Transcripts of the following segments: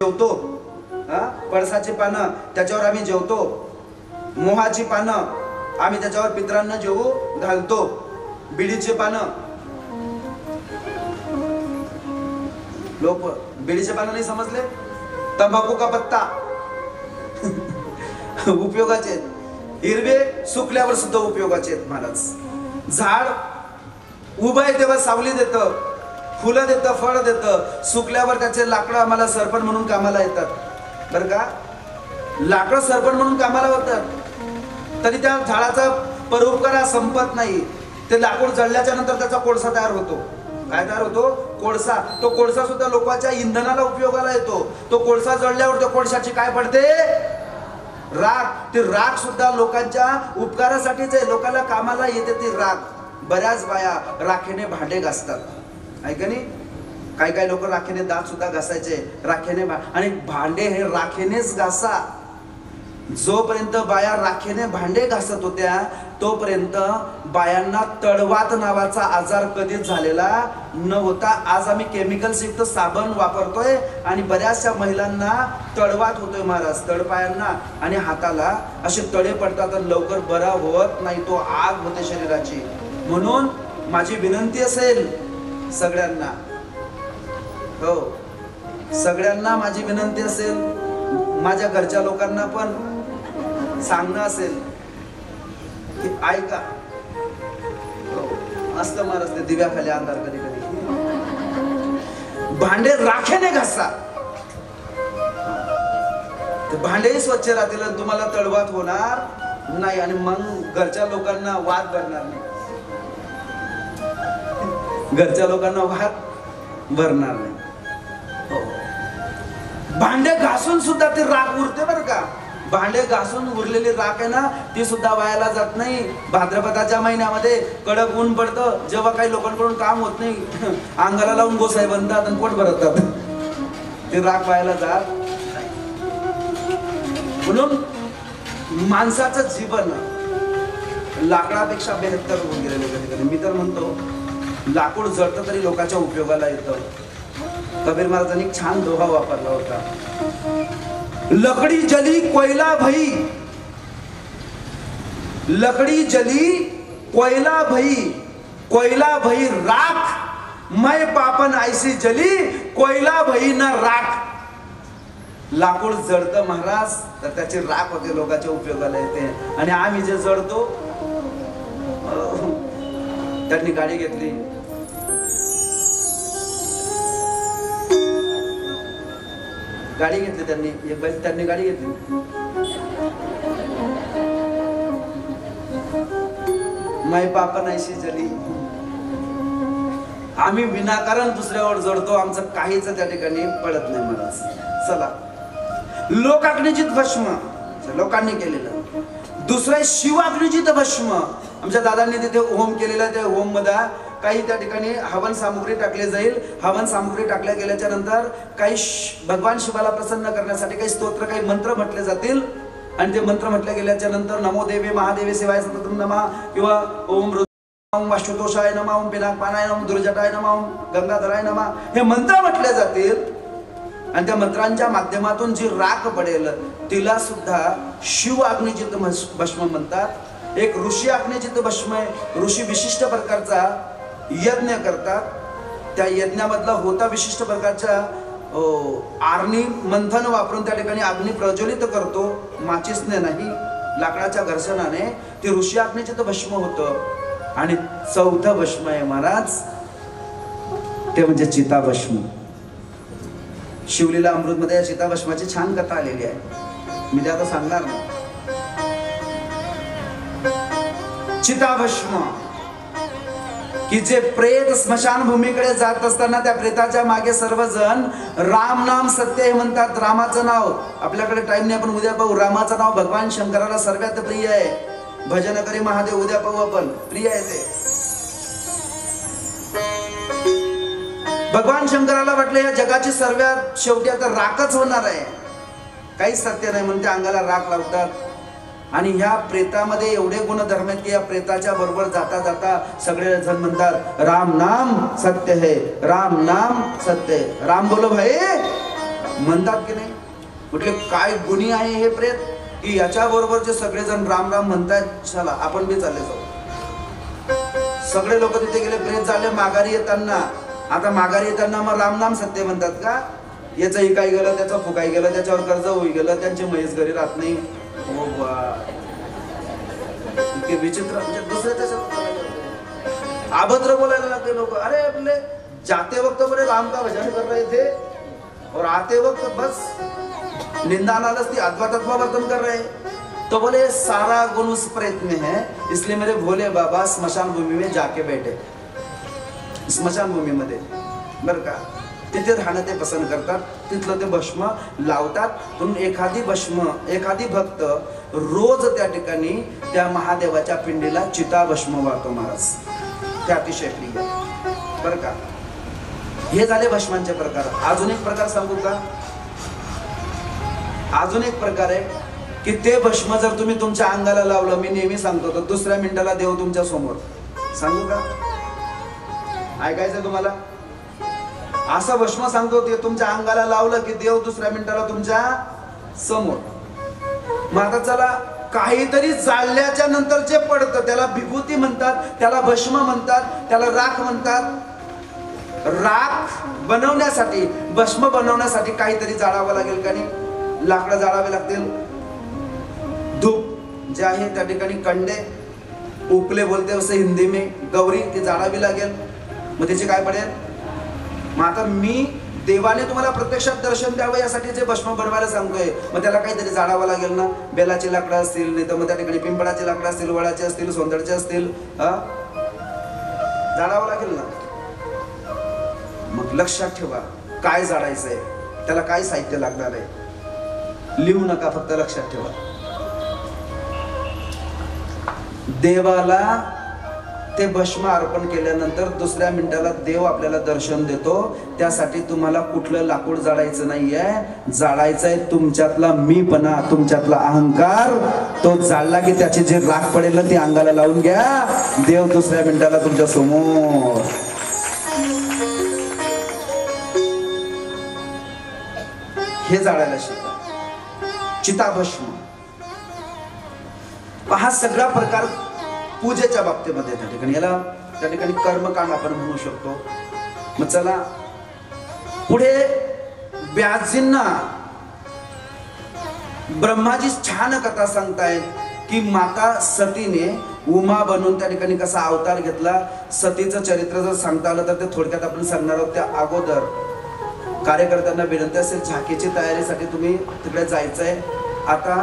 जेवतो, पळसाची पानं त्याच्यावर आम्ही जेवतो, मोहाची पानं आम्ही त्याच्यावर पितरांना जेवू घालतो, बिडीची पानं, लोक बिडीचे पानं नाही समजले, तंबाखू का पत्ता उपयोगाचे आहेत, हिरवे सुकल्यावर सुद्धा उपयोगाचे आहेत महाराज. झाड उभं आहे तेव्हा सावली देतं, फुलं देतं, फळ देतं, सुकल्यावर त्याचे लाकडं आम्हाला सरपण म्हणून कामाला येतात. बरं का, लाकडं सरपण म्हणून कामाला होतात, तरी त्या झाडाचा परोपकार संपत नाही. ते लाकूड जळल्याच्या नंतर त्याचा कोळसा तयार होतो. काय तयार होतो? कोळसा. तो कोळसा सुद्धा लोकांच्या इंधनाला उपयोगाला येतो. तो कोळसा जळल्यावर त्या कोळशाची काय पडते? राख. ती राख सुद्धा लोकांच्या उपकारासाठीच आहे, लोकांना कामाला येते ती राख. बऱ्याच बाया राखेने भांडे घासतात, आहे का नाही? काही काही लोक राखेने दात सुद्धा घासायचे, राखेने आणि भांडे हे राखेनेच घासा. जोपर्यंत बाया राखेने भांडे घासत होत्या तोपर्यंत बायांना तळवात नावाचा आजार कधीच झालेला नव्हता. आज आम्ही केमिकल्स युक्त साबण वापरतोय आणि बऱ्याचशा महिलांना तळवात होतोय महाराज, तळपायांना आणि हाताला असे तळे पडतात आणि लवकर बरा होत नाही, तो आग होते शरीराची. म्हणून माझी विनंती असेल सगळ्यांना, हो सगळ्यांना माझी विनंती असेल, माझ्या घरच्या लोकांना पण सांगणं असेल की ऐका, मस्त महाराज ते दिव्याखाली अंधार कधी कधी, भांडे राखेने घासा, ते भांडेही स्वच्छ राहतील आणि तुम्हाला तळवात होणार नाही आणि मग घरच्या लोकांना वाद भरणार नाही, घरच्या लोकांना वाद भरणार नाही. भांडे घासून सुद्धा ती राख उरते बरं का. भांडे घासून उरलेली राख आहे ना, ती सुद्धा वायाला जात नाही. भाद्रपदाच्या महिन्यामध्ये कडक ऊन पडतं, जेव्हा काही लोकांकडून काम होत नाही, अंगाला लावून गोसाई बनतात आणि पोट भरतात, ती राख वायाला जात नाही. म्हणून माणसाचं जीवन लाकडापेक्षा बेहत्तर होऊन गेलेलं कधी कधी. मी तर म्हणतो लाकूड जळतं तरी लोकांच्या उपयोगाला येतं. कबीर महाराजांनी छान दोहा वापरला होता, लकड़ी जली कोयला भई, लकड़ी जली कोयला भई, कोयला भई राख, मैं पापन ऐसी जली कोयला भई न राख. लाकूड जळतं महाराज तर त्याची राख होते, लोकांच्या उपयोगाला येते. आणि आम्ही जे जळतो, त्यांनी गाडी घेतली, गाडी घेतली त्यांनी, एक बाई त्यांनी गाडी घेतली, मै पापन ऐशी जली. आम्ही विनाकारण दुसऱ्यावर जडतो, आमचं काहीच त्या ठिकाणी पडत नाही महाराज. चला, लोकाग्निजित भस्म लोकांनी केलेलं. दुसरं शिवाग्निजित भस्म. आमच्या दादांनी तिथे होम केलेला, त्या होम मध्ये काही त्या ठिकाणी हवन सामुग्री टाकली जाईल. हवन सामुग्री टाकल्या गेल्याच्या नंतर काही भगवान शिवाला प्रसन्न करण्यासाठी काही स्तोत्र, काही मंत्र म्हटले जातील आणि ते मंत्र म्हटले गेल्याच्या नंतर नमो देवे महादेवे शिवाय सततम नमः किंवा ओम ओम वाशुतोषाय नमः, ओम पिनाकपानाय नमः, दुर्जटाय नमः, ओम गंगाधराय नमः, हे मंत्र म्हटले जातील. आणि त्या मंत्रांच्या माध्यमातून जी राख पडेल तिला सुद्धा शिव अग्निजित भस्म म्हणतात. एक ऋषी अग्निजित भस्म आहे. ऋषी विशिष्ट प्रकारचा यज्ञ करतात, त्या यज्ञामधला होता विशिष्ट प्रकारच्या आरणी मंथन वापरून त्या ठिकाणी अग्नी प्रज्वलित करतो, माचीसने नाही, लाकडाच्या घर्षणाने. ते ऋषी अग्निजित भस्म होतं. आणि चौथं भस्म आहे महाराज, ते म्हणजे चिताभस्म. शिवलीला अमृत मध्ये या चिताभस्माची छान कथा आलेली आहे, मी ते आता सांगणार नाही. चिताभस्म की जे प्रेत स्मशान भूमीकडे जात असताना त्या प्रेताच्या मागे सर्वजण राम नाम सत्य हे म्हणतात. रामाचं नाव, आपल्याकडे टाइम नाही, आपण उद्या पाहू. रामाचं नाव भगवान शंकराला सर्वात प्रिय आहे. भजन करी महादेव उद्या पाहू आपण, प्रिय आहे ते. भगवान शंकराला वाटलं या जगाची सर्वात शेवटी आता राखच होणार आहे, काहीच सत्य नाही म्हणून त्या अंगाला राख लावतात. आणि ह्या प्रेतामध्ये एवढे गुणधर्म आहेत की या प्रेताच्या बरोबर जाता जाता सगळे जण म्हणतात राम नाम सत्य है, राम नाम सत्य है. राम बोलो भाई, म्हणतात की नाही, कुठले काय गुणी आहे हे प्रेत की याच्या बरोबरचे सगळेजण राम राम म्हणतायत, चला आपण बी चालले जाऊ. सगळे लोक तिथे गेले, प्रेत झाले. माघारी येताना, आता माघारी येताना मग राम नाम सत्य म्हणतात का, याचं इकाई गेलं, त्याचं फुकाई गेलं, त्याच्यावर कर्ज होई गेलं, त्यांचे म्हैस घरी राहत नाही. हो बा, इतके विचित्र. म्हणजे दुसऱ्याच्या अभद्र बोलायला लागले लोक. अरे आपले जाते वक्त बरे राम का भजन कर रहे थे और आते वक्त बस निंदा नालस्ती अथवा तत्वा वर्तन कर रहे. तो बोले सारा गुण उस प्रेत में है, इसलिए मेरे भोले बाबा स्मशान भूमी में जाके बैठे. स्मशान भूमी मध्ये बर का, तिथे राहणं ते पसंत करतात. तिथलं ते भस्म लावतात. म्हणून एखादी भक्त रोज त्या ठिकाणी त्या महादेवाच्या पिंडीला चिता भस्म वाहतो महाराज. ते अतिशय प्रिय बर का. हे झाले भस्मांचे प्रकार. अजून एक प्रकार सांगू का? अजून एक प्रकार आहे की ते भस्म जर तुम्ही तुमच्या अंगाला लावलं, मी नेहमी सांगतो, तर दुसऱ्या मिनिटाला देव तुमच्या समोर. सांगू का? ऐकायचं तुम्हाला? असं भस्म सांगतो, ते तुमच्या अंगाला लावलं की देव दुसऱ्या मिनिटाला तुमच्या समोर. मग आता चला, काहीतरी जाळल्याच्या नंतर जे पडतं त्याला विभूती म्हणतात, त्याला भस्म म्हणतात, त्याला राख म्हणतात. राख बनवण्यासाठी, भस्म बनवण्यासाठी काहीतरी जाळावं लागेल का नाही? लाकडं जाळावे लागतील. धूप जे आहे त्या ठिकाणी कंडे, उपले बोलते असे हिंदी में, गौरी ती जाळावी लागेल. मग त्याचे काय पडेल? मग आता मी देवाने तुम्हाला प्रत्यक्षात दर्शन द्यावं यासाठी जे भस्म बनवायला सांगतोय, मग त्याला काहीतरी जाळावं लागेल ना. बेलाची लाकडं असतील, नाही तर मग त्या ठिकाणी पिंपळाची लाकडं असतील, वडाचे असतील, सोंदळचे असतील, जाळावं लागेल ना. मग लक्षात ठेवा काय जाळायचंय, त्याला काय साहित्य लागणार आहे. लिहू नका, फक्त लक्षात ठेवा. देवाला ते भस्म अर्पण केल्यानंतर दुसऱ्या मिनिटाला देव आपल्याला दर्शन देतो. त्यासाठी तुम्हाला कुठलं लाकूड जाळायचं नाहीये. जाळायचंय तुमच्यातला मीपणा, तुमच्यातला अहंकार. तो जाळला की त्याची जे राख पडेल ना ती अंगाला लावून घ्या. देव दुसऱ्या मिनिटाला तुमच्या समोर. हे जाळायला शिका. चिताभस्म हा सगळा प्रकार पूजेच्या बाबतीमध्ये त्या ठिकाणी, याला त्या ठिकाणी कर्मकांड आपण म्हणू शकतो. मग चला पुढे व्यासजींना ब्रह्माजी छान कथा सांगतायत की माता सतीने उमा बनून त्या ठिकाणी कसा अवतार घेतला. सतीचं चरित्र जर सांगता आलं तर ते थोडक्यात आपण सांगणार आहोत. त्या अगोदर कार्यकर्त्यांना विनंती असेल, झाकीची तयारीसाठी तुम्ही तिकडे जायचंय. आता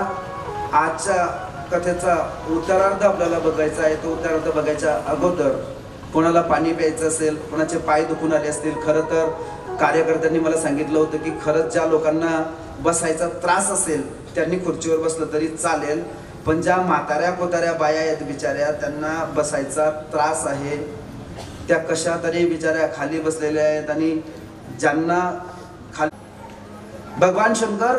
आजच्या कथेचा उत्तरार्ध आपल्याला बघायचा आहे. तो उत्तरार्ध बघायच्या अगोदर कोणाला पाणी प्यायचं असेल, कोणाचे पाय दुखून आले असतील, खरं तर कार्यकर्त्यांनी मला सांगितलं होतं की खरंच ज्या लोकांना बसायचा त्रास असेल त्यांनी खुर्चीवर बसलं तरी चालेल, पण ज्या म्हाताऱ्या कोताऱ्या बाया आहेत बिचाऱ्या, त्यांना बसायचा त्रास आहे, त्या कशा तरी बिचाऱ्या खाली बसलेल्या आहेत. आणि ज्यांना खाली भगवान शंकर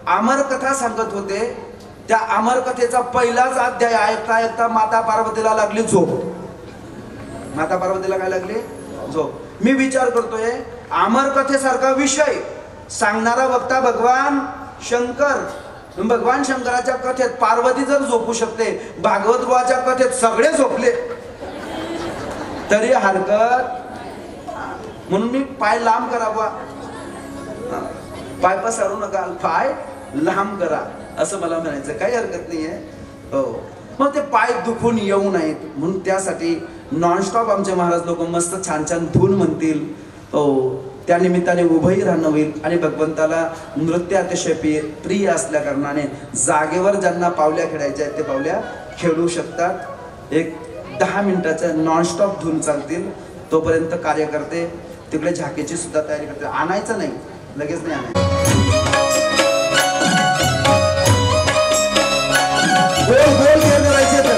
अमर कथा सांगत होते. त्या अमर कथेचा पहिलाच अध्याय ऐकता ऐकता माता पार्वतीला लागली झोप. माता पार्वतीला काय लागली? झोप. मी विचार करतोय, अमर कथेसारखा विषय सांगणारा वक्ता भगवान शंकर, भगवान शंकराच्या कथेत पार्वती जर झोपू शकते, भागवत बुवाच्या कथेत सगळे झोपले तरी हरकत. म्हणून मी पाय लांब करा बुवा, पाय पसरू नका, पाय लांब करा असं मला म्हणायचं. काही हरकत नाहीये. हो, मग ते पाय दुखून येऊ नयेत म्हणून त्यासाठी नॉनस्टॉप आमचे महाराज लोक मस्त छान छान धून म्हणतील. हो, त्या निमित्ताने उभंही राहणं होईल. आणि भगवंताला नृत्य अतिशय प्रिय असल्या कारणाने जागेवर ज्यांना पावल्या खेळायच्या आहेत ते पावल्या खेळू शकतात. एक 10 मिनिटाच्या नॉनस्टॉप धून चालतील. तोपर्यंत कार्यकर्ते तिकडे झाकीची सुद्धा तयारी करते. आणायचं नाही, लगेच नाही आणायचं. गोल गोल घेऊन करायचे तर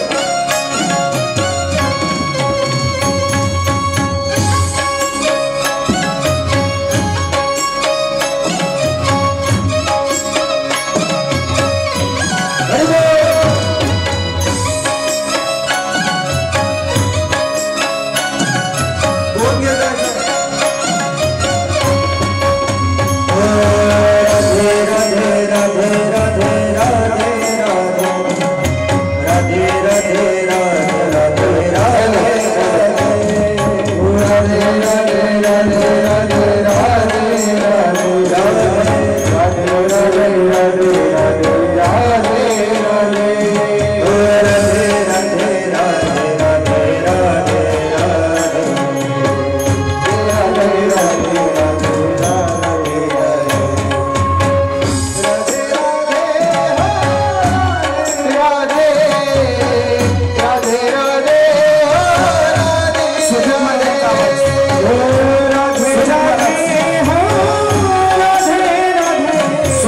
गोल घेऊन जायचं.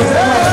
राधे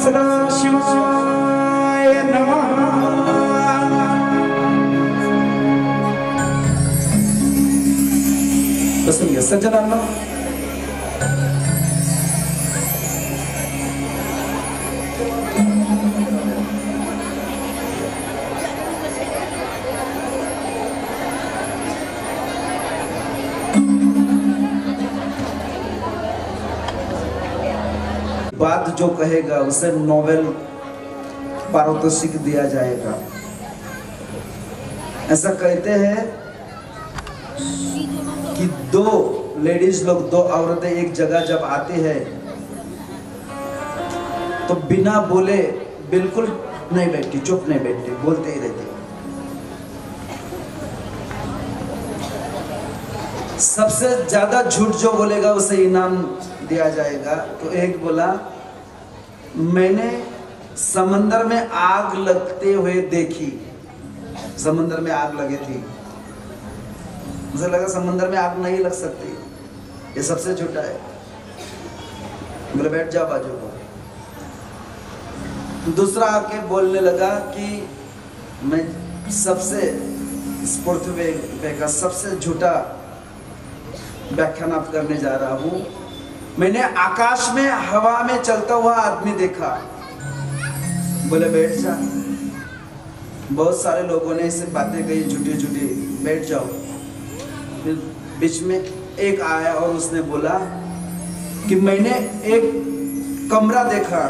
सदाशिवाय नमः। बसून सज्जनांनो, बात जो कहेगा उसे नोबेल पारितोषिक दिया जाएगा। ऐसा कहते हैं कि दो लेडीज लोग, दो औरतें एक जगह जब आती है तो बिना बोले बिल्कुल नहीं बैठती, चुप नहीं बैठती, बोलते ही रहती। सबसे ज्यादा झूठ जो बोलेगा उसे इनाम दिया जाएगा। तो एक बोला, मैंने समंदर में आग लगते हुए देखी। समंदर में आग लगी थी, मुझे लगा समंदर में आग नहीं लग सकती, ये सबसे झूठा है। बोले बैठ जाओ बाजू को। दूसरा आके बोलने लगा कि मैं सबसे इस पृथ्वी का सबसे झूठा व्याख्यान आप करने जा रहा हूं। मैंने आकाश में हवा में चलता हुआ आदमी देखा। बोले बैठ जा। बहुत सारे लोगों ने इससे बातें कही झूठी झूठी, बैठ जाओ। फिर बीच में एक आया और उसने बोला कि मैंने एक कमरा देखा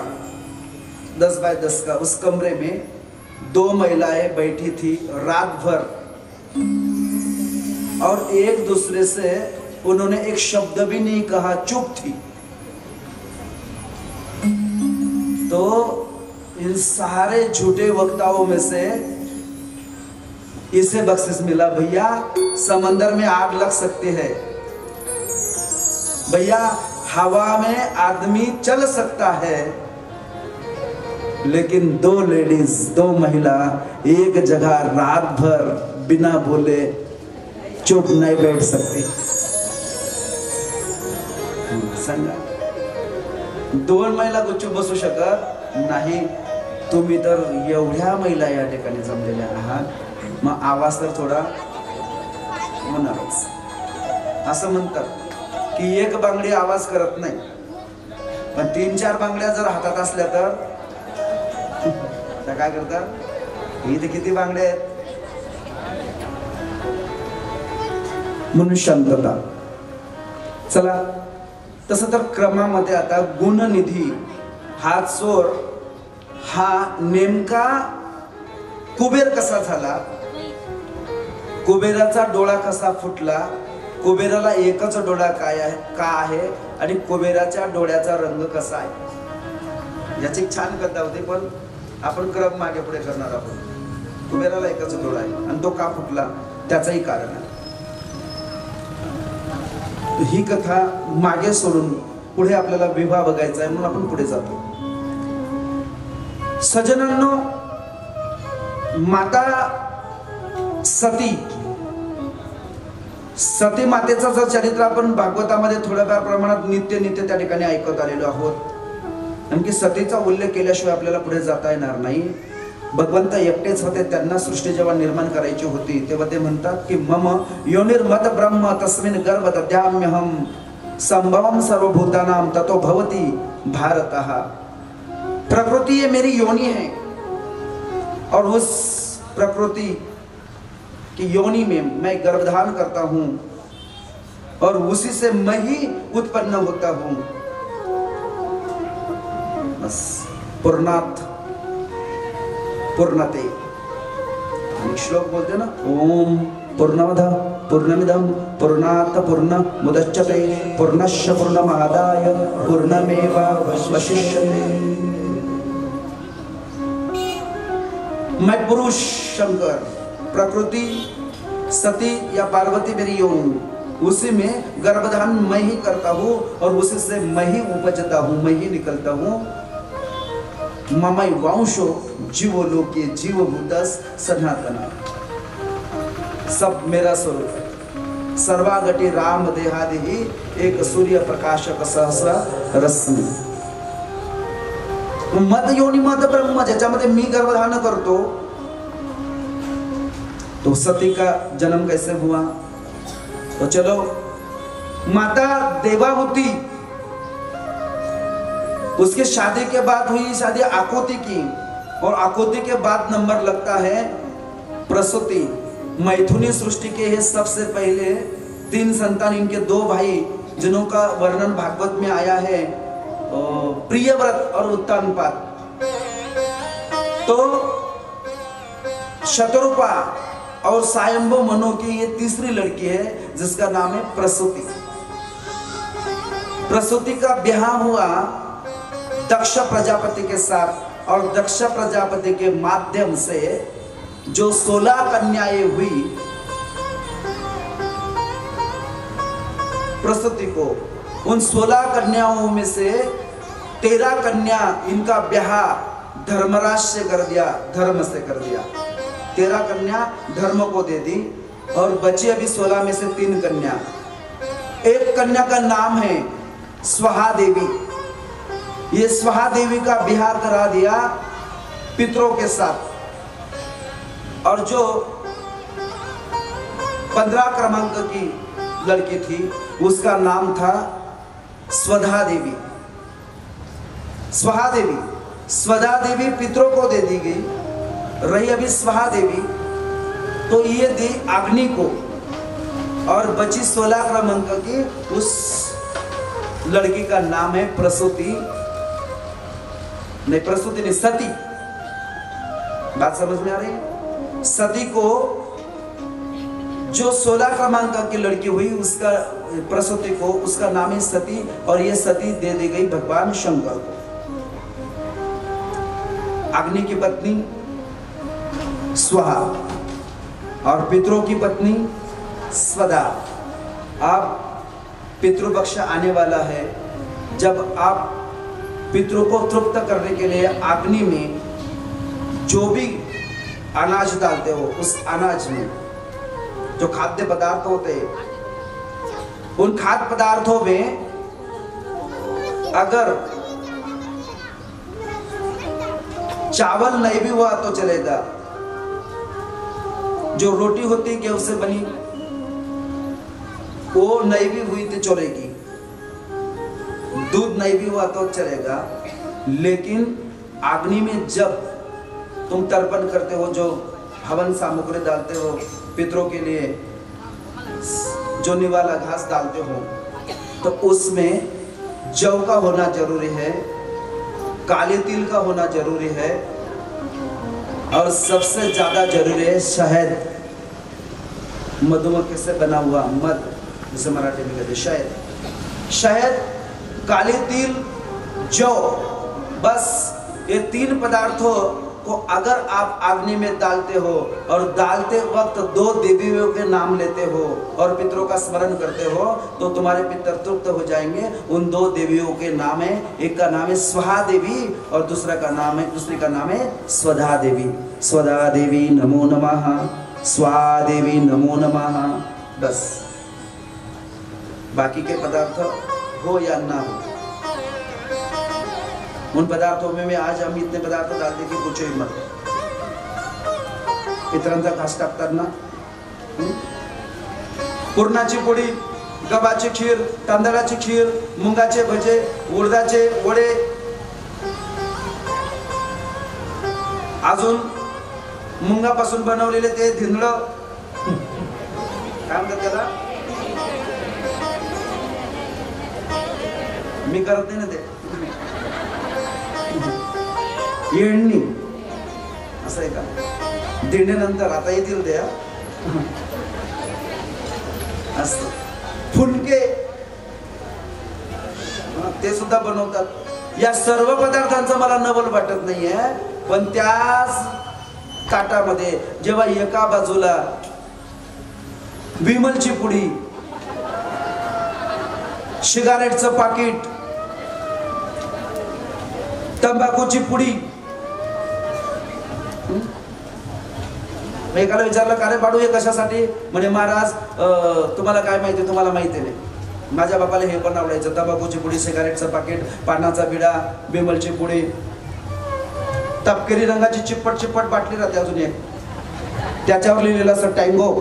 10 बाय 10 का। उस कमरे में 2 महिलाएं बैठी थी रात भर, और एक दूसरे से उन्होंने एक शब्द भी नहीं कहा, चुप थी। तो इन सारे झूठे वक्ताओं में से इसे बख्शिश मिला। भैया समंदर में आग लग सकती है, भैया हवा में आदमी चल सकता है, लेकिन 2 लेडीज, 2 महिला एक जगह रात भर बिना बोले चुप नहीं बैठ सकती। सांगा, 2 महिला गुपचूप बसू शकत नाही। तुम्ही तर एवढ्या महिला या ठिकाणी जमलेल्या आहात, मग आवाज तर थोडा होणारच। असं म्हणतात की एक बांगडी आवाज करत नाही, पण 3-4 बांगड्या जर हातात असल्या तर काय करतात? इथे किती बांगड्या आहेत म्हणून शांतता। चला, तसं तर क्रमामध्ये आता गुणनिधी हा चोर हा नेमका कुबेर कसा झाला, कुबेराचा डोळा कसा फुटला, कुबेराला एकच डोळा काय आहे का आहे, आणि कुबेराच्या डोळ्याचा रंग कसा आहे, याची छान कथा होती, पण आपण क्रम मागे पुढे करणार आहोत। कुबेराला एकच डोळा आहे आणि तो का फुटला त्याचंही कारण आहे। ही कथा मागे सोडून पुढे आपल्याला विवाह बघायचा आहे, म्हणून आपण पुढे जातो। सज्जनांनो, माता सती मातेचं जर चरित्र आपण भागवतामध्ये थोड्याफार प्रमाणात नित्य त्या ठिकाणी ऐकत आलेलो आहोत, आणखी सतीचा उल्लेख केल्याशिवाय आपल्याला पुढे जाता येणार नाही। भगवंत एकटेच होते, त्यांना सृष्टी जेव्हा निर्माण करायची होती तेव्हा ते म्हणतात की मम योनिर्मत ब्रह्म तस्मिन् गर्भ दद्याम्यहम संभवम सर्वभूतानां ततो भवति भारतः। प्रकृति ये मेरी योनि है, और उस प्रकृति की योनि में मैं गर्भधारण करता हूँ, और उसी से मैं ही उत्पन्न होता हूँ। बस पूर्णात पूर्णते। श्लोक बोलते ना, ओम पूर्णमद पूर्णमिदं पूर्णात् पूर्णमुदच्यते पूर्णस्य पूर्णमादाय पूर्णमेवावशिष्यते। मैं पुरुष शंकर, प्रकृति सती या पार्वती मेरी योनि, उसी में गर्भधान मैं ही करता हूँ, और उसी से मैं ही उपजता हूँ, मैं ही निकलता हूँ। ममई वंशो जीवोलोके जीवभूतस् सनातन, सब मेरा स्वरूप है। सर्वागति राम देहादि ही एक सूर्य प्रकाशक सहस्र रश्मि। मद योनी मद ब्रह्म, ज्याच्यामध्ये मी गर्भधारण करतो, तो सती का जन्म कैसे हुआ? तो चलो, माता देवाहुति, उसके शादी के बाद हुई शादी आकुति की, और आकुति के बाद नंबर लगता है प्रसूति। मैथुनी सृष्टि के ये सबसे पहले 3 संतान, इनके 2 भाई जिन्हों का वर्णन भागवत में आया है, प्रियव्रत और उत्तानपाद। तो शतरूपा और सायंभव मनु की ये तीसरी लड़की है जिसका नाम है प्रसूति। प्रसूति का ब्याह हुआ दक्ष प्रजापति के साथ, और दक्ष प्रजापति के माध्यम से जो 16 कन्याएं हुई प्रसूति को, उन 16 कन्याओं में से 13 कन्या इनका ब्याह धर्मराज से कर दिया, धर्म से कर दिया। 13 कन्या धर्म को दे दी, और बची अभी 16 में से 3 कन्या। एक कन्या का नाम है स्वाहा देवी। ये स्वाहा देवी का ब्याह करा दिया पितरों के साथ, और जो 15 क्रमांक की लड़की थी उसका नाम था स्वधा देवी। स्वाहा देवी, स्वधा देवी पितरों को दे दी गई। रही अभी स्वाहा देवी, तो ये दी अग्नि को, और बची 16 क्रमांक की उस लड़की का नाम है प्रसूति। नहीं, प्रसूति नहीं, सती। बात समझ में आ रही है? सती को जो 16 क्रमांक की लड़की हुई उसका, प्रसूति को, उसका नाम है सती, और ये सती दे दी गई भगवान शंकर को। अग्नि की पत्नी स्वाहा और पितरों की पत्नी स्वधा। अब पितृपक्ष आने वाला है, जब आप पितरों को तृप्त करने के लिए अग्नि में जो भी अनाज डालते हो, उस अनाज में जो खाद्य पदार्थ होते हैं, उन खाद्य पदार्थों में अगर चावल नहीं भी हुआ तो चलेगा, जो रोटी होती है गेहूं से बनी वो नहीं भी हुई तो चलेगी, दूध नहीं भी हुआ तो चलेगा। लेकिन अग्नि में जब तुम तर्पण करते हो, जो हवन सामग्री डालते हो पितरों के लिए, जो निवाला घास डालते हो, तो उसमें जौ का होना जरूरी है, काले तिल का होना जरूरी है, और सबसे ज्यादा जरूरी है शहद, मधुमक्खी से बना हुआ मध, जिसे मराठी में कहते शहद। शहद, काले तिल, जौ, बस ये 3 पदार्थों को अगर आप अग्नि में डालते हो, और डालते वक्त 2 देवियों के नाम लेते हो और पितरों का स्मरण करते हो, तो तुम्हारे पितर तृप्त हो जाएंगे। उन 2 देवियों के नाम है, एक का नाम है स्वाहा देवी और दूसरी का नाम है स्वधा देवी। स्वधा देवी नमो नमः, स्वाहा देवी नमो नमः। बस बाकी के पदार्थ हो या ना हो, उन पदार्थों में आज हम इतने पदार्थ डालते कि पूछो ही मत। पितरांचा घास टाकताना पुरणाची पोळी, गव्हाची खीर, तांदळाची खीर, मुंगाचे भजे, उडदाचे वडे, अजून मुंगापासून बनवलेले ते धिंडलं, काय म्हणतात त्याला, मी करत नाही ना ते, येळणी असं आहे का, दिंडीनंतर आता येतील त्या असं फुलके ते सुद्धा बनवतात। या सर्व पदार्थांचं मला नवल वाटत नाहीये, पण त्याच ताटामध्ये जेव्हा एका बाजूला विमलची पुडी, सिगारेटचं पाकिट, तंबाखूची पुडी, एकाला विचारलं का रे बाळू हे कशासाठी, म्हणजे महाराज तुम्हाला काय माहिती, तुम्हाला माहिती नाही, माझ्या बापाला हे पण आवडायचं, तंबाखूची पुडी, सिगारेटचं पाकिट, पानाचा बिडा, विमलची पुडी, तपकिरी रंगाची चिप्पट चिप्पट बाटली राहते अजून एक, त्याच्यावर लिहिलेलं असं टँगो.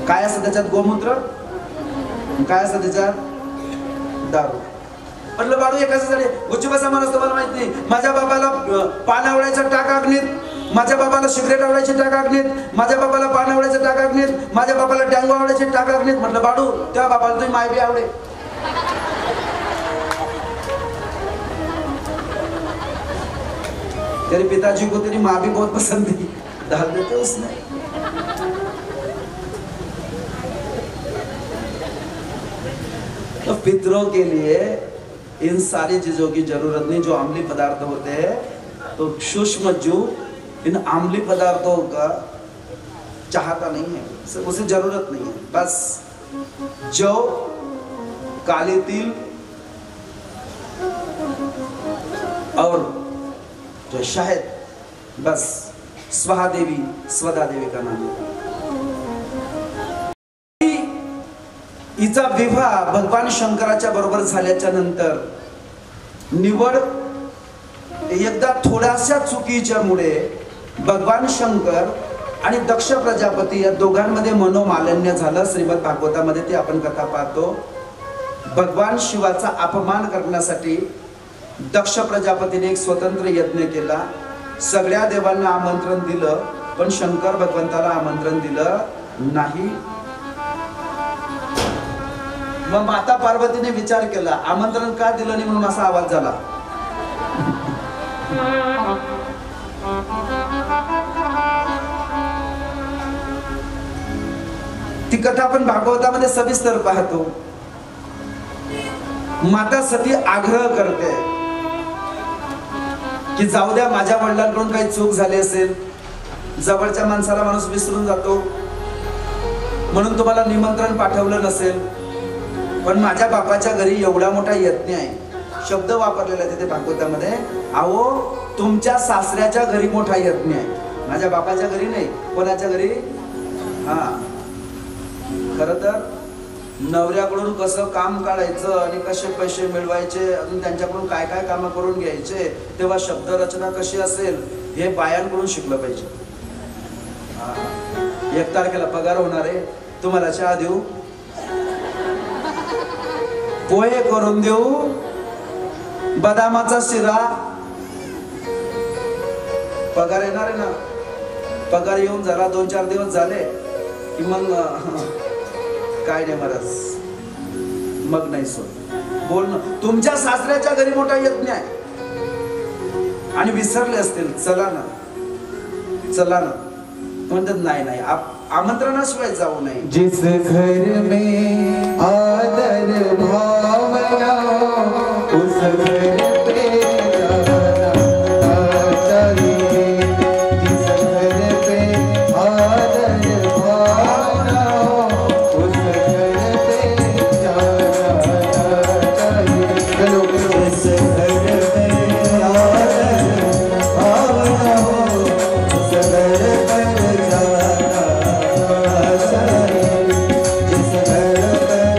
काय असतं त्याच्यात? गोमूत्र. काय असतं त्याच्यात? दारू. म्हटलं बाळू एकाच झाले गुच्ची बसा माणूस तुम्हाला माहित नाही. माझ्या बाबाला पान आवडायचं टाक अग्नीत, माझ्या बाबाला सिगरेट आवडायची टाक अग्नीत, माझ्या बाबाला पान आवडायचं टाक अग्नीत, माझ्या बाबाला टँगो आवडायचे टाक अग्नीत. म्हटलं बाळू त्या बाबाला तुम्ही माय बी आवडे. तेरे पिताजी को तेरी माँ भी बहुत पसंद थी, डाल देते उसने. तो पितरों के लिए इन सारी चीजों की जरूरत नहीं. जो अम्लीय पदार्थ होते हैं तो सूक्ष्म जीव इन अम्लीय पदार्थों का चाहता नहीं है, उसे जरूरत नहीं है. बस जौ, काले तिल और जो शहद, बस स्वाहा देवी स्वदा देवी का नाम है. हिचा विवाह भगवान शंकराच्या बरोबर झाल्याच्या नंतर निवड एकदा थोड्याशा चुकीच्या मुळे भगवान शंकर आणि दक्ष प्रजापती या दोघांमध्ये मनोमालिन्य झालं. श्रीमद भागवतामध्ये ती आपण कथा पाहतो. भगवान शिवाचा अपमान करण्यासाठी दक्ष प्रजापतीने एक स्वतंत्र यज्ञ केला. सगळ्या देवांना आमंत्रण दिलं, पण शंकर भगवंताला आमंत्रण दिलं नाही. मग माता पार्वतीने विचार केला, आमंत्रण का दिलं नाही म्हणून असा आवाज झाला. ती कथा आपण भागवतामध्ये सविस्तर पाहतो. माता सती आग्रह करते की जाऊ द्या, माझ्या वडिलांकडून काही चूक झाली असेल, जवळच्या माणसाला माणूस विसरून जातो म्हणून तुम्हाला निमंत्रण पाठवलं नसेल, पण माझ्या बापाच्या घरी एवढा मोठा यज्ञ आहे. शब्द वापरलेला तिथे भागवतामध्ये, अहो तुमच्या सासऱ्याच्या घरी मोठा यज्ञ आहे, माझ्या बापाच्या घरी नाही. कोणाच्या घरी? हा, खर तर नवऱ्याकडून कसं काम काढायचं आणि कसे पैसे मिळवायचे, अजून त्यांच्याकडून काय काय कामं करून घ्यायचे, तेव्हा शब्द रचना कशी असेल हे बायांकडून शिकलं पाहिजे. 1 तारखेला पगार होणार आहे, तुम्हाला चहा देऊ, पोहे करून देऊ, बदामाचा शिरा. पगार येणार आहे ना, पगार येऊन झाला 2-4 दिवस झाले की मग काय नाही महाराज, मग नाही सोड बोलणं. तुमच्या सासऱ्याच्या घरी मोठा यज्ञ आहे आणि विसरले असतील, चला ना चला ना म्हणतात. नाही नाही, आमंत्रणाशिवाय जाऊ नये. जिस घर में आदर भावना उस घर पे जाना चाहिए. जिस घर पे आदर भावना उस घर पे जाना चाहिए. चलो जिस घर में आदर भावना उस घर पर जाना चाहिए. जिस घर पर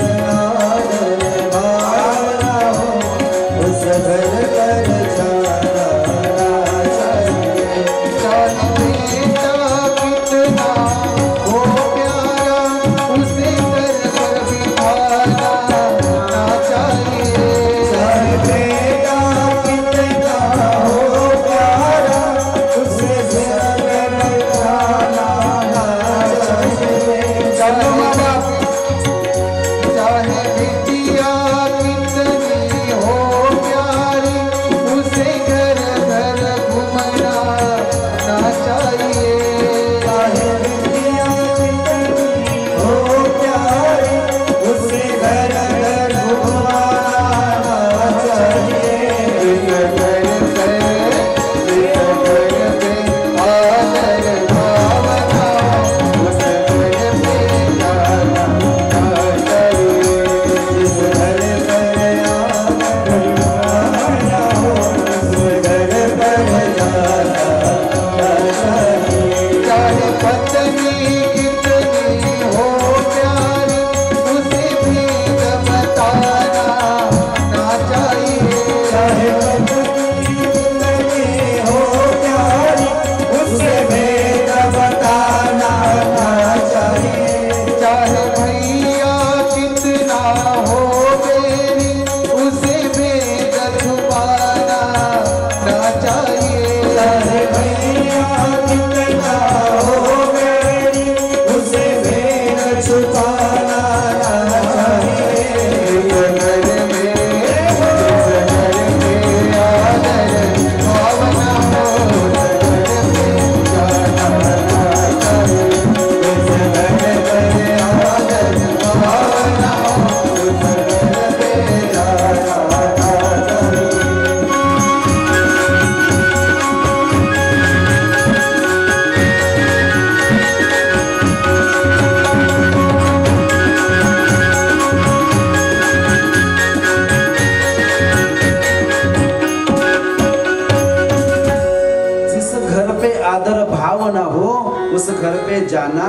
घर पे जाना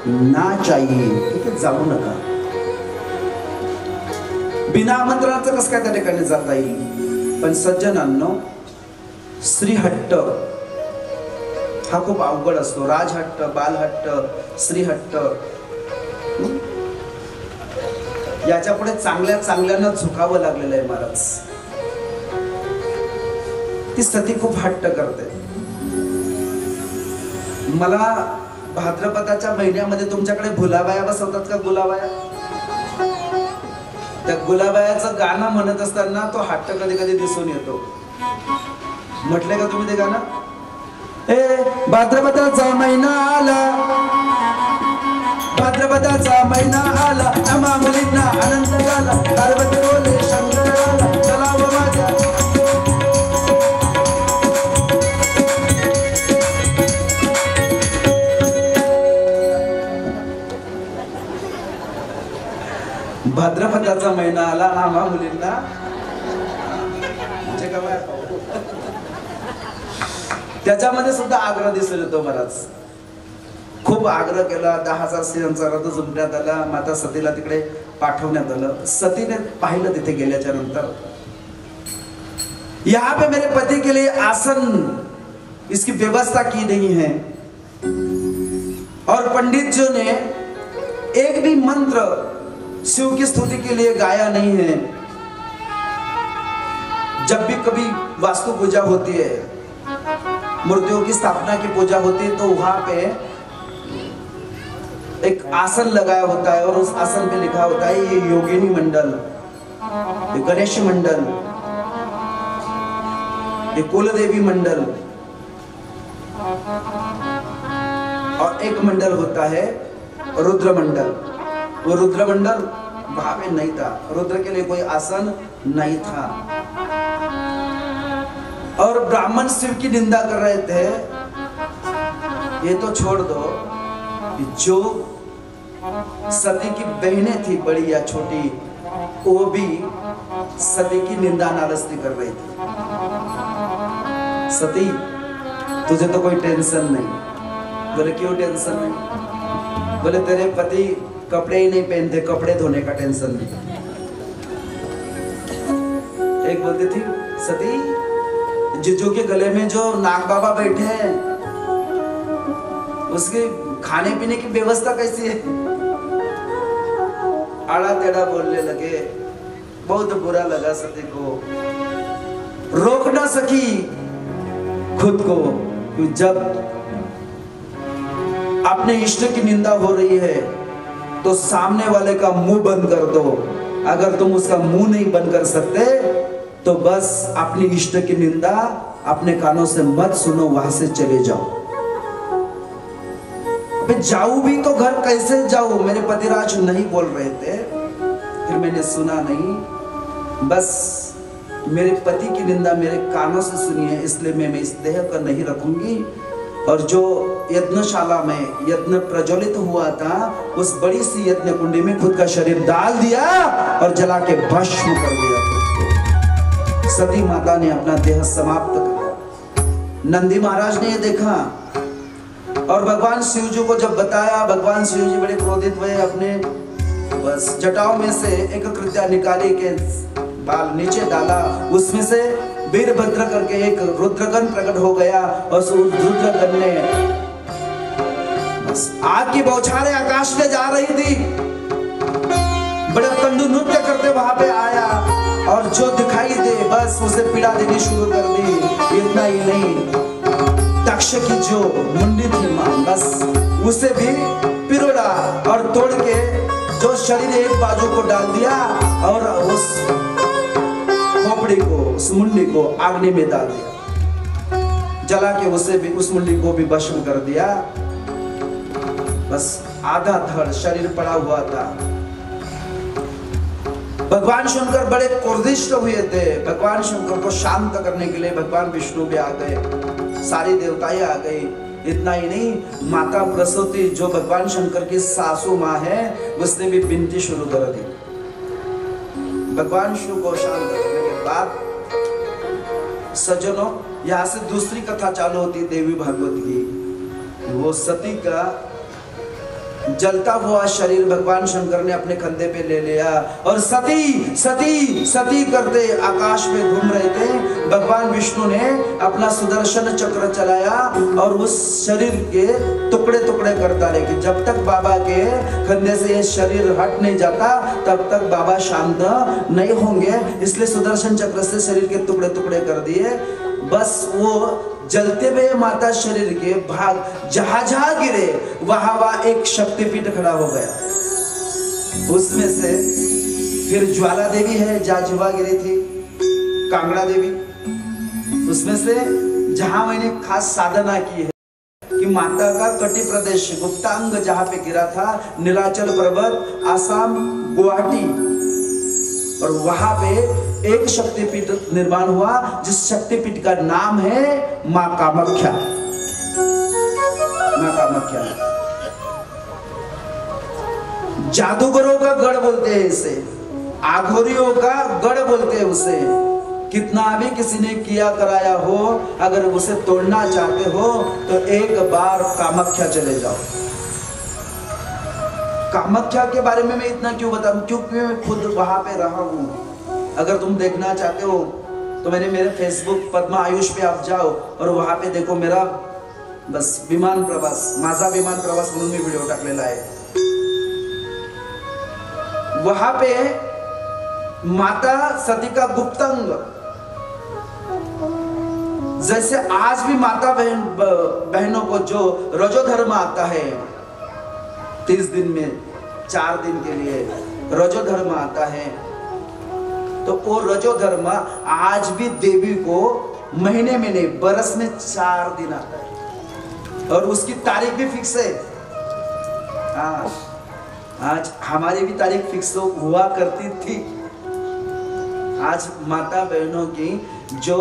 ना चाहिए, ठीक आहे, जाऊ नका. बिना आमंत्रणाचं कसं काय त्या ठिकाणी जाता येईल. पण सज्जनांनो, स्त्रीहट्ट हा खूप अवघड असतो. राजहट्ट, बालहट्ट, स्त्रीहट्ट याच्या पुढे चांगल्या चांगल्यानं झुकावं लागलेलं आहे महाराज. ती सती खूप हट्ट करते. मला भाद्रपदाच्या महिन्यामध्ये तुमच्याकडे गुलाबाया बसवतात का? गुलाबाया, त्या गुलाबायाचं गाणं म्हणत असताना तो हट्ट कधी कधी दिसून येतो. म्हटले का तुम्ही ते गाणं? ए भाद्रपदाचा महिना आला, भाद्रपदाचा महिना आला, आम्हा मुलींना आनंद झाला, पार्वती बोले शंकर आला, चला व माझ्या. भाद्रपदाचा महिना आला, आम्हा मुलींना म्हणजे काय, त्याच्यामध्ये सुद्धा आग्रह दिसून येतो महाराज. खूप आग्रह केला. 10,000 स्त्रियांचा रथ जुंपण्यात आला. माता सतीला तिकडे पाठवण्यात आलं. सतीने पाहिलं तिथे गेल्याच्या नंतर, यहाँ पे मेरे पति के लिए आसन, इसकी व्यवस्था की नहीं है, और पंडित जी ने एक भी मंत्र शिव की स्तुति के लिए गाया नहीं है. जब भी कभी वास्तु पूजा होती है, मूर्तियों की स्थापना की पूजा होती है, तो वहां पे एक आसन लगाया होता है और उस आसन पे लिखा होता है ये योगिनी मंडल, ये गणेश मंडल, ये कुलदेवी मंडल, और एक मंडल होता है रुद्र मंडल. वो रुद्र मंडल वहां पे नहीं था. रुद्र के लिए कोई आसन नहीं था. और ब्राह्मण शिव की निंदा कर रहे थे. ये तो छोड़ दो, जो सती की बहनें थी, बड़ी या छोटी, वो भी सती की निंदा नालस्ती कर रही थी. सती, तुझे तो कोई टेंशन नहीं. बोले क्यों टेंशन नहीं? बोले तेरे पति कपड़े ही नहीं पहनते, कपड़े धोने का टेंशन नहीं. एक बोलती थी, सती जिजू के गले में जो नाग बाबा बैठे हैं, उसके खाने पीने की व्यवस्था कैसी है? आड़ा टेढ़ा बोलने लगे. बहुत बुरा लगा सती को. रोक ना सकी खुद को. जब अपने इष्ट की निंदा हो रही है तो सामने वाले का मुंह बंद कर दो. अगर तुम उसका मुंह नहीं बंद कर सकते तो बस अपनी इष्ट की निंदा अपने कानों से मत सुनो, वहां से चले जाओ. जाऊं भी तो घर कैसे जाऊं? मेरे पतिराज नहीं बोल रहे थे. फिर मैंने सुना नहीं, बस मेरे पति की निंदा मेरे कानों से सुनी है, इसलिए मैं इस देह को नहीं रखूंगी. और जो यज्ञशाला में यज्ञ प्रज्वलित हुआ था, उस बड़ी सी यज्ञ कुंडी में खुद का शरीर डाल दिया और जला के भस्म कर दिया. सती माता ने अपना देह समाप्त कर दिया. नंदी महाराज ने ये देखा और भगवान शिव जी को जब बताया, भगवान शिव जी बड़े क्रोधित हुए. अपने बस जटाओं में से एक कृत्या निकाली के बाल नीचे डाला. उसमें से वीरभद्र करके एक रुद्रगण प्रकट हो गया और उस रुद्रगण ने बस आग की बौछारें आकाश में जा रही थी. बड़े तंडु नृत्य करते वहां पे आया और जो दिखाई दे बस उसे पीड़ा देनी शुरू कर दी. इतना ही नहीं, तक्ष की जो मुंडी थी मां, बस उसे भी पिरोड़ा और तोड़ के जो शरीर एक बाजू को डाल दिया और उस खोपड़ी को, उस मुंडी को अग्नि में डाल दिया. जला के उसे भी, उस मुंडी को भी भस्म कर दिया. बस आधा धड़ शरीर पड़ा हुआ था. भगवान शंकर बड़े क्रोधिष्ट हुए थे. भगवान शंकर को शांत करने के लिए भगवान विष्णु भी आ गए, सारी देवताएं आ गई. इतना ही नहीं, माता प्रसूति जो भगवान शंकर की सासू माँ है, उसने भी विनती शुरू कर दी. भगवान शिव को शांत करने के बाद सज्जनों, यहाँ से दूसरी कथा चालू होती देवी भागवत की. वो सती का जलता हुआ शरीर भगवान शंकर ने अपने कंधे पे ले लिया और सती सती सती करते आकाश में घूम रहे थे। भगवान विष्णु ने अपना सुदर्शन चक्र चलाया और उस शरीर के टुकड़े टुकड़े करता रहे कि जब तक बाबा के कंधे से ये शरीर हट नहीं जाता तब तक बाबा शांत नहीं होंगे। इसलिए सुदर्शन चक्र से शरीर के टुकड़े टुकड़े कर दिए। बस वो जलते हुए माता शरीर के भाग जहां जहां गिरे वहां वहां एक शक्तिपीठ खड़ा हो गया। उसमें से फिर ज्वाला देवी है जहाँ गिरी थी, कांगड़ा देवी, उसमें से जहां मैंने खास साधना की है कि माता का कटी प्रदेश गुप्तांग जहां पे गिरा था, नीलाचल पर्वत, आसाम, गुवाहाटी, और वहां पे एक शक्तिपीठ निर्माण हुआ जिस शक्तिपीठ का नाम है मां कामाख्या। मां कामाख्या जादूगरों का गढ़ बोलते हैं इसे, आघोरियों का गढ़ बोलते हैं उसे। कितना भी किसी ने किया कराया हो, अगर उसे तोड़ना चाहते हो तो एक बार कामाख्या चले जाओ। कामाख्या के बारे में मैं इतना क्यों बताऊं, क्योंकि मैं खुद वहां पे रहा हूं। अगर तुम देखना चाहते हो तो मैंने मेरे फेसबुक पद्मा आयुष पे आप जाओ और वहां पे देखो मेरा बस विमान प्रवास, माझा विमान प्रवास म्हणून मी व्हिडिओ टाकलेला आहे। वहां पे माता सती का गुप्तांग, जैसे आज भी माता बहनों को जो रजोधर्म आता है 30 दिन में 4 दिन के लिए रजोधर्म आता है, तो वो रजोधर्म आज भी देवी को महीने में नहीं बरस में 4 दिन आता है और उसकी तारीख भी फिक्स है। हाँ, आज हमारी भी तारीख फिक्स हुआ करती थी। आज माता बहनों की जो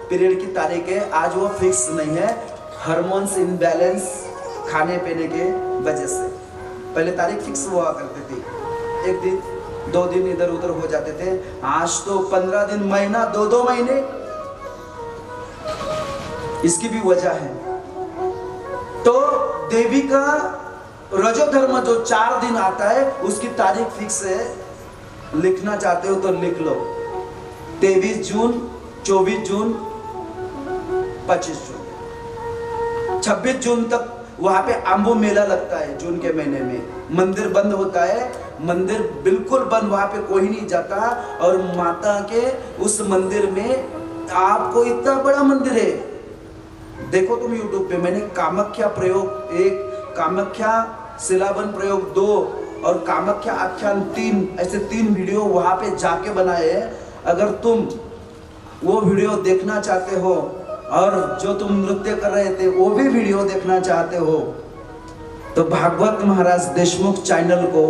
पीरियड की तारीख है आज वो फिक्स नहीं है, हार्मोन्स इनबैलेंस खाने पीने के वजह से। पहले तारीख फिक्स हुआ करती थी, 1 दिन 2 दिन इधर उधर हो जाते थे। आज तो 15 दिन, महीना, 2 महीने। इसकी भी वजह है। तो देवी का रजोधर्म जो 4 दिन आता है उसकी तारीख फिक्स है। लिखना चाहते हो तो लिख लो, 23 जून, 24 जून, 25 जून, 26 जून तक वहां पे आंबो मेला लगता है। जून के महीने में मंदिर बंद होता है, मंदिर बिल्कुल बंद, वहां पे कोई नहीं जाता। और माता के उस मंदिर में आपको इतना बड़ा मंदिर है, देखो तुम YouTube पे, मैंने कामाख्या प्रयोग 1, कामाख्या शिलाबन प्रयोग 2 और कामाख्या आख्यान 3, ऐसे 3 वीडियो वहां पे जाके बनाए हैं। अगर तुम वो वीडियो देखना चाहते हो और जो तुम नृत्य कर रहे थे वो भी वीडियो देखना चाहते हो तो भागवत महाराज देशमुख चैनल को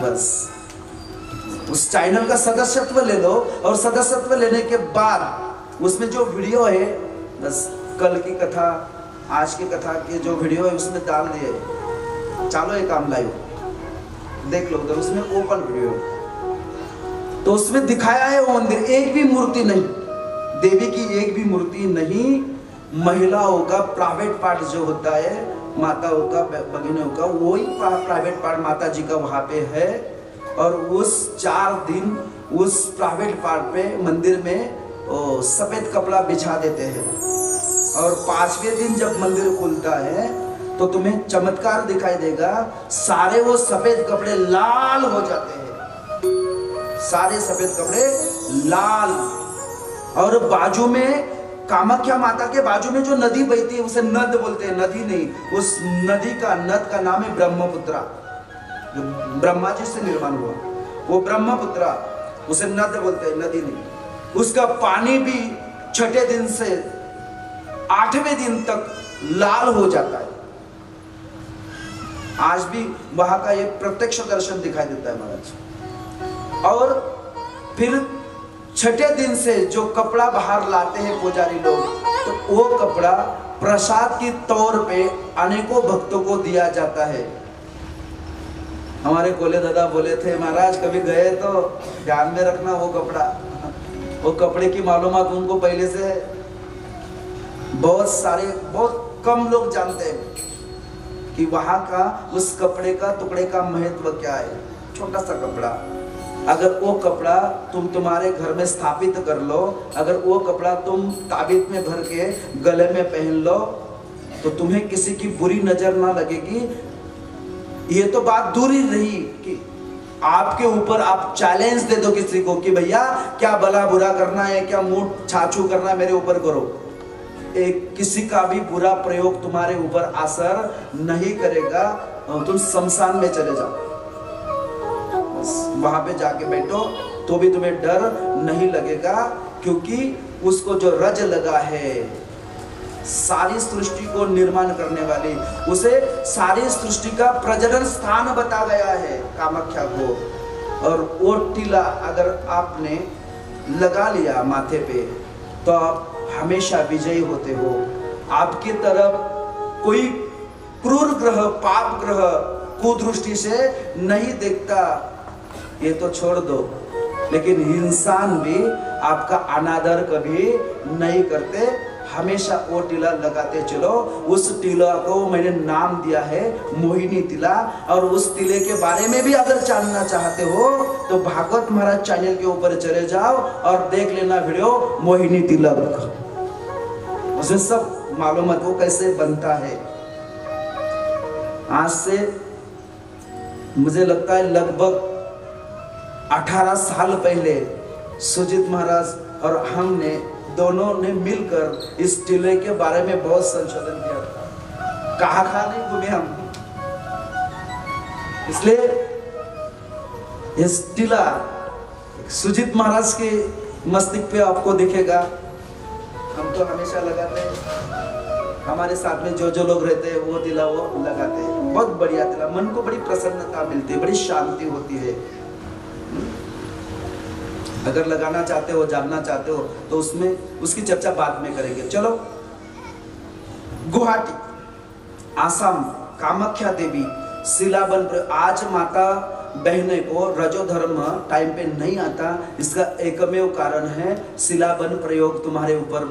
बस उस चैनल का सदस्यत्व ले लो और सदस्यत्व लेने के बाद उसमें जो वीडियो है, बस कल की कथा, आज की कथा के जो वीडियो है उसमें डाल दिए, चलो ये काम लाइव देख लो। तो उसमें ओपन वीडियो, तो उसमें दिखाया है वो मंदिर, एक भी मूर्ति नहीं, देवी की एक भी मूर्ति नहीं। महिलाओं का प्राइवेट पार्ट जो होता है, माताओं का, भगिनों का, वही प्राइवेट पार्ट माता जी का वहां पे है। और उस 4 दिन उस प्राइवेट पार्ट पे मंदिर में सफेद कपड़ा बिछा देते हैं और 5वें दिन जब मंदिर खुलता है तो तुम्हें चमत्कार दिखाई देगा, सारे वो सफेद कपड़े लाल हो जाते हैं, सारे सफेद कपड़े लाल। और बाजू में कामाख्या माता के बाजू में जो नदी बहती है उसे नद बोलते हैं, नदी नहीं, उस नदी का, नद का नाम है ब्रह्मपुत्रा, जो ब्रह्मा जी से निर्माण हुआ वो ब्रह्मपुत्रा, उसे नद बोलते हैं, नदी नहीं। उसका पानी भी 6ठे दिन से 8वें दिन तक लाल हो जाता है। आज भी वहां का ये प्रत्यक्ष दर्शन दिखाई देता है महाराज। और फिर 6ठे दिन से जो कपड़ा बाहर लाते हैं पुजारी लोग, तो वो कपड़ा प्रसाद की तौर पे अनेकों भक्तों को दिया जाता है। हमारे कोले दादा बोले थे, महाराज कभी गए तो ध्यान में रखना वो कपड़ा, वो कपड़े की मालूमात उनको पहले से बहुत सारे, बहुत कम लोग जानते हैं कि वहां का उस कपड़े का टुकड़े का महत्व क्या है। छोटा सा कपड़ा, अगर वो कपड़ा तुम तुम्हारे घर में स्थापित कर लो, अगर वो कपड़ा तुम ताबीत में भर के गले में पहन लो, तो तुम्हें किसी की बुरी नजर ना लगेगी। ये तो बात दूर ही रही कि आपके ऊपर आप चैलेंज दे दो किसी को कि भैया क्या भला बुरा करना है, क्या मुंह छाछू करना है, मेरे ऊपर करो। किसी का भी बुरा प्रयोग तुम्हारे ऊपर असर नहीं करेगा। तुम शमशान में चले जाओ, वहां पे जाके बैठो तो भी तुम्हें डर नहीं लगेगा, क्योंकि उसको जो रज लगा है, सारी सृष्टि को निर्माण करने वाली, उसे सारी सृष्टि का प्रजनन स्थान बता गया है कामाख्या को। और वो टीला अगर आपने लगा लिया माथे पे तो आप हमेशा विजयी होते हो। आपकी तरफ कोई क्रूर ग्रह, पाप ग्रह कुदृष्टि से नहीं देखता, ये तो छोड़ दो, लेकिन इंसान भी आपका अनादर कभी नहीं करते। हमेशा वो टीला लगाते चलो। उस टीला को मैंने नाम दिया है मोहिनी टीला। और उस टीले के बारे में भी अगर जानना चाहते हो तो भागवत महाराज चैनल के ऊपर चले जाओ और देख लेना वीडियो मोहिनी तिलक, उसे सब मालूम है वो कैसे बनता है। आज से मुझे लगता है लगभग 18 साल पहले सुजीत महाराज और हमने दोनों ने मिलकर इस टीले के बारे में बहुत संशोधन किया था। कहाँ नहीं घूमे हम। इसलिए इस टीला सुजीत महाराज के मस्तिष्क पे आपको दिखेगा। हम तो हमेशा लगाते हैं, हमारे साथ में जो जो लोग रहते हैं वो टीला वो लगाते हैं। बहुत बढ़िया टीला, मन को बड़ी प्रसन्नता मिलती है, बड़ी शांति होती है। अगर लगाना चाहते हो, जानना चाहते हो तो उसमें उसकी चर्चा बाद में करेंगे। चलो, गुवाहाटी, आसाम, कामाख्या देवी शिलाबन पर आज माता बहने को रजोधर्म टाइम पे नहीं आता, इसका एकमेव कारण है शिलाबन प्रयोग तुम्हारे ऊपर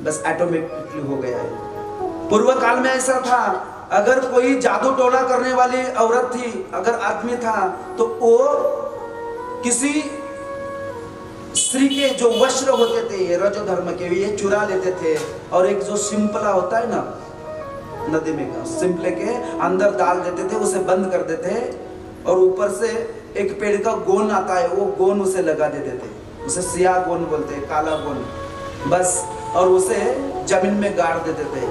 बस ऑटोमेटिकली हो गया है। पूर्व काल में ऐसा था, अगर कोई जादू टोना करने वाली औरत थी, अगर आदमी था, तो वो किसी स्त्री के जो वस्त्र होते थे ये रजोधर्म के, ये चुरा लेते थे और एक जो सिंपला होता है ना नदी में, सिंपले के अंदर डाल देते थे, उसे बंद कर देते और ऊपर से एक पेड़ का गोन आता है, वो गोन उसे लगा देते थे, उसे सिया गोन बोलते हैं, काला गोन बस, और उसे जमीन में गाड़ देते थे।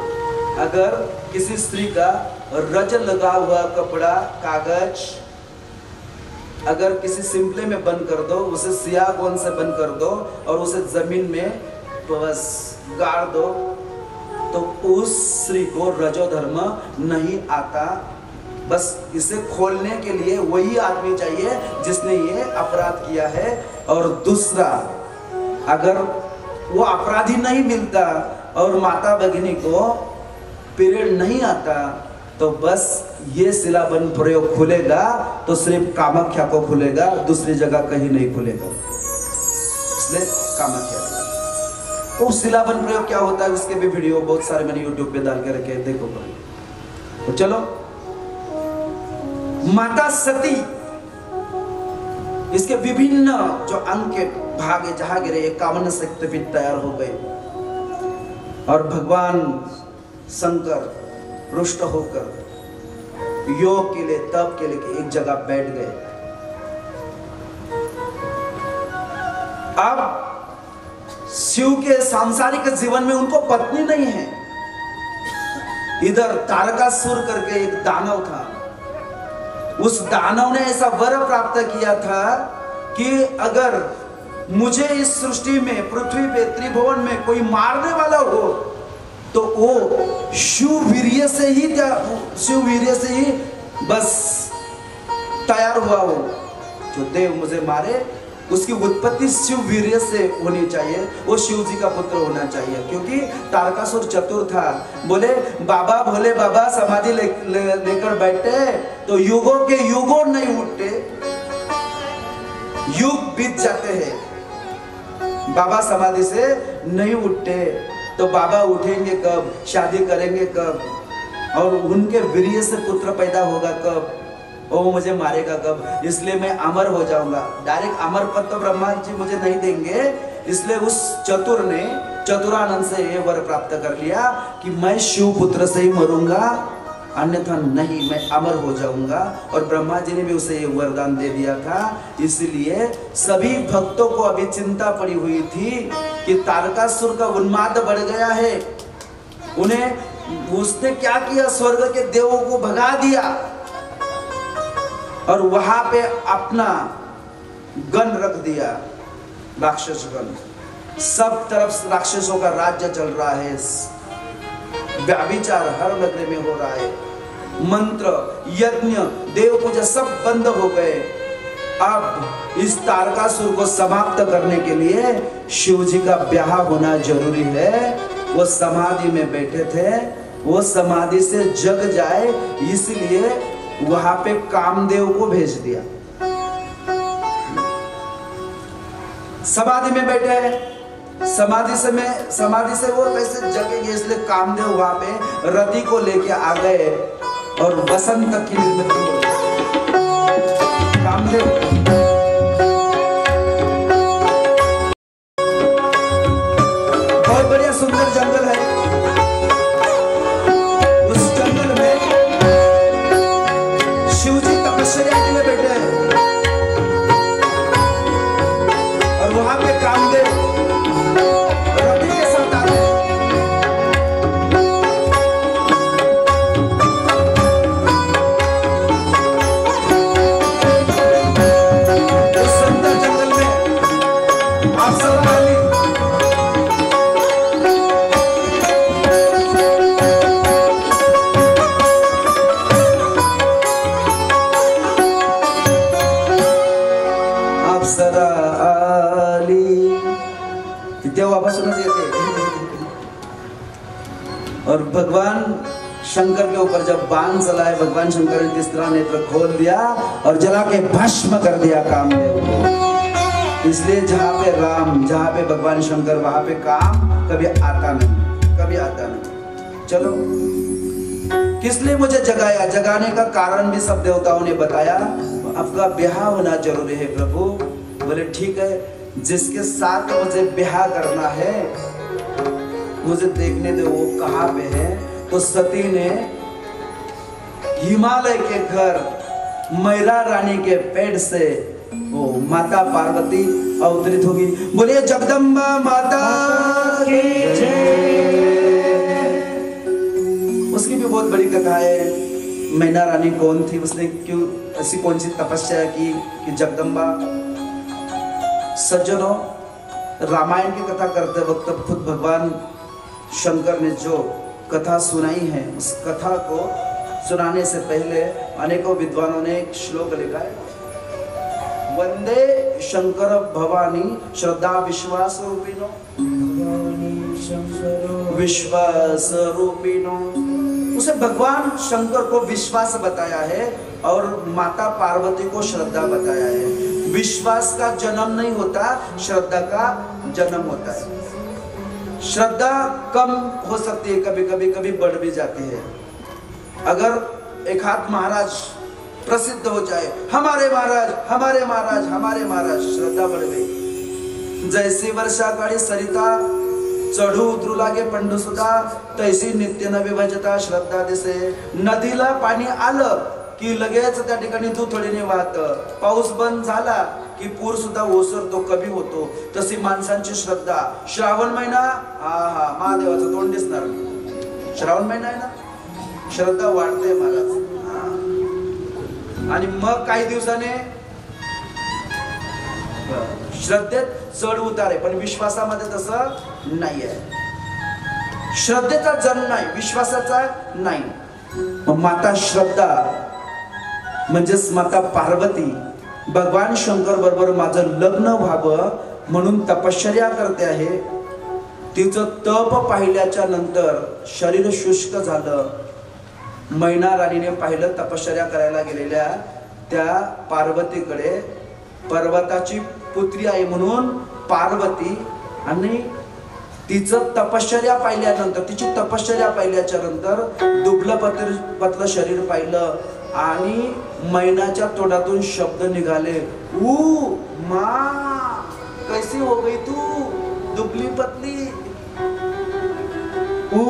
अगर किसी स्त्री का रज लगा हुआ कपड़ा, कागज अगर किसी सिंपले में बंद कर दो, उसे सिया गोन से बंद कर दो और उसे जमीन में बस गाड़ दो, तो उस स्त्री को रजोधर्म नहीं आता। बस इसे खोलने के लिए वही आदमी चाहिए जिसने ये अपराध किया है। और दूसरा, अगर वो अपराधी नहीं मिलता और माता भगिनी को पीरियड नहीं आता, तो बस ये शिलाबन प्रयोग खुलेगा तो सिर्फ कामाख्या को खुलेगा, दूसरी जगह कहीं नहीं खुलेगा। इसलिए कामाख्या वो शिलाबन प्रयोग क्या होता है उसके भी वीडियो बहुत सारे मैंने यूट्यूब पे डाल के रखे, देखो। तो चलो, माता सती, इसके विभिन्न जो अंग के भाग है, जहां गिरे 51 शक्तिपीठ तैयार हो गए और भगवान शंकर रुष्ट होकर योग के लिए, तप के लिए एक जगह बैठ गए। अब शिव के सांसारिक जीवन में उनको पत्नी नहीं है। इधर तारकासुर करके एक दानव था, उस दानव ने ऐसा वर प्राप्त किया था कि अगर मुझे इस सृष्टि में, पृथ्वी पे, त्रिभुवन में कोई मारने वाला हो तो वो शिव वीर्य से ही बस तैयार हुआ हो। जो देव मुझे मारे उसकी उत्पत्ति शिव वीर्य से होनी चाहिए, वो शिव जी का पुत्र होना चाहिए। क्योंकि तारकासुर चतुर था, बोले बाबा, भोले बाबा समाधि लेकर बैठे तो युगों के युगों नहीं उठते, युग बीत जाते हैं, बाबा समाधि से नहीं उठते। तो बाबा उठेंगे कब, शादी करेंगे कब, और उनके वीर्य से पुत्र पैदा होगा कब, वो मुझे मारेगा कब, इसलिए मैं अमर हो जाऊंगा। डायरेक्ट अमर पद तो ब्रह्मा जी मुझे नहीं देंगे, इसलिए उस चतुर ने चतुरानंद से ये वर प्राप्त कर लिया कि मैं शिव पुत्र से ही मरूंगा, अन्यथा नहीं, मैं अमर हो जाऊंगा। और ब्रह्मा जी ने भी उसे ये वरदान दे दिया था। इसलिए सभी भक्तों को अभी चिंता पड़ी हुई थी कि तारकासुर का उन्माद बढ़ गया है, उन्हें उसने क्या किया, स्वर्ग के देवों को भगा दिया और वहां पे अपना गण रख दिया, राक्षस गण। सब तरफ राक्षसों का राज्य चल रहा है, व्याभिचार हर नगरी में हो रहा है, मंत्र यज्ञ देव पूजा सब बंद हो गए। अब इस तारकासुर को समाप्त करने के लिए शिव जी का ब्याह होना जरूरी है। वो समाधि में बैठे थे, वो समाधि से जग जाए, इसलिए वहां पे कामदेव को भेज दिया। समाधि में बैठे हैं, समाधि से वो कैसे जगेंगे, इसलिए कामदेव वहां पे रति को लेके आ गए और वसंत की निर्मित कामदेव बहुत बढ़िया सुंदर जंगल है। उस जंगल में शिव जी तपस्या में बैठे हैं और वहां पे कामदेव तेव्हापासूनच येते। और भगवान शंकर के ऊपर जब बाण चलाए, भगवान शंकर ने तीसरा नेत्र खोल दिया और जला के भस्म कर दिया कामदेव को। इसलिए जहाँ पे राम, जहाँ पे भगवान शंकर, वहां पे काम कभी आता नहीं, कभी आता नहीं। चलो, किस लिए मुझे जगाया, जगाने का कारण भी सब देवताओं ने बताया। आपका ब्याह होना जरूरी है प्रभु। बोले ठीक है, जिसके साथ मुझे ब्याह करना है मुझे देखने दो वो कहाँ पे है। तो सती ने हिमालय के घर मैरा रानी के पेट से वो माता पार्वती अवतरित होगी। बोलिए जगदम्बा माता की जय। उसकी भी बहुत बड़ी कथा है। मैना रानी कौन थी, उसने क्यों ऐसी कौन सी तपस्या की कि जगदम्बा। सज्जनों, रामायण की कथा करते वक्त खुद भगवान शंकर ने जो कथा सुनाई है, उस कथा को सुनाने से पहले अनेकों विद्वानों ने एक श्लोक लिखा है। वंदे शंकर भवानी श्रद्धा विश्वास रूपिणो, विश्वास रूपिणो। उसे भगवान शंकर को विश्वास बताया है और माता पार्वती को श्रद्धा बताया है। विश्वास का जन्म नहीं होता, श्रद्धा का जन्म होता है। श्रद्धा कम हो सकती है, कभी कभी कभी बढ़ भी जाती है। अगर एक हाथ महाराज प्रसिद्ध हो जाए, हमारे महाराज हमारे महाराज हमारे महाराज, श्रद्धा बढ़ गई। जैसी वर्षा काळी सरिता चढू उतरू लागे पंडू सुद्धा, तैसी नित्य न विभजता श्रद्धा दिसे। नदीला पाणी आलं की लगेच त्या ठिकाणी दुथडीने वाहतं, पाऊस बंद झाला की पूर सुद्धा ओसरतो, कमी होतो। तशी माणसांची श्रद्धा। श्रावण महिना, हा हा महादेवाचं तोंड दिसणार, श्रावण महिना आहे ना, श्रद्धा वाढते महाराज। आणि मग काही दिवसाने श्रद्धेत चढ उतार आहे, पण विश्वासामध्ये तसं नाही आहे। श्रद्धेचा जन्म नाही, विश्वासाचा नाही। माता श्रद्धा म्हणजेच माता पार्वती भगवान शंकर बरोबर माझं लग्न व्हावं म्हणून तपश्चर्या करते आहे। तिचं तप पाहिल्याच्या नंतर शरीर शुष्क झालं। मैना राणीने पाहिलं तपश्चर्या करायला गेलेल्या त्या पार्वतीकडे, पर्वताची पुत्री आहे म्हणून पार्वती, आणि तिचं तपश्चर्या पाहिल्यानंतर, तिची तपश्चर्या पाहिल्याच्या नंतर दुबलं पतलं शरीर पाहिलं आणि मैनाच्या तोंडातून शब्द निघाले, ऊ माँ कैसी हो गई तू दुबली पतली, ऊ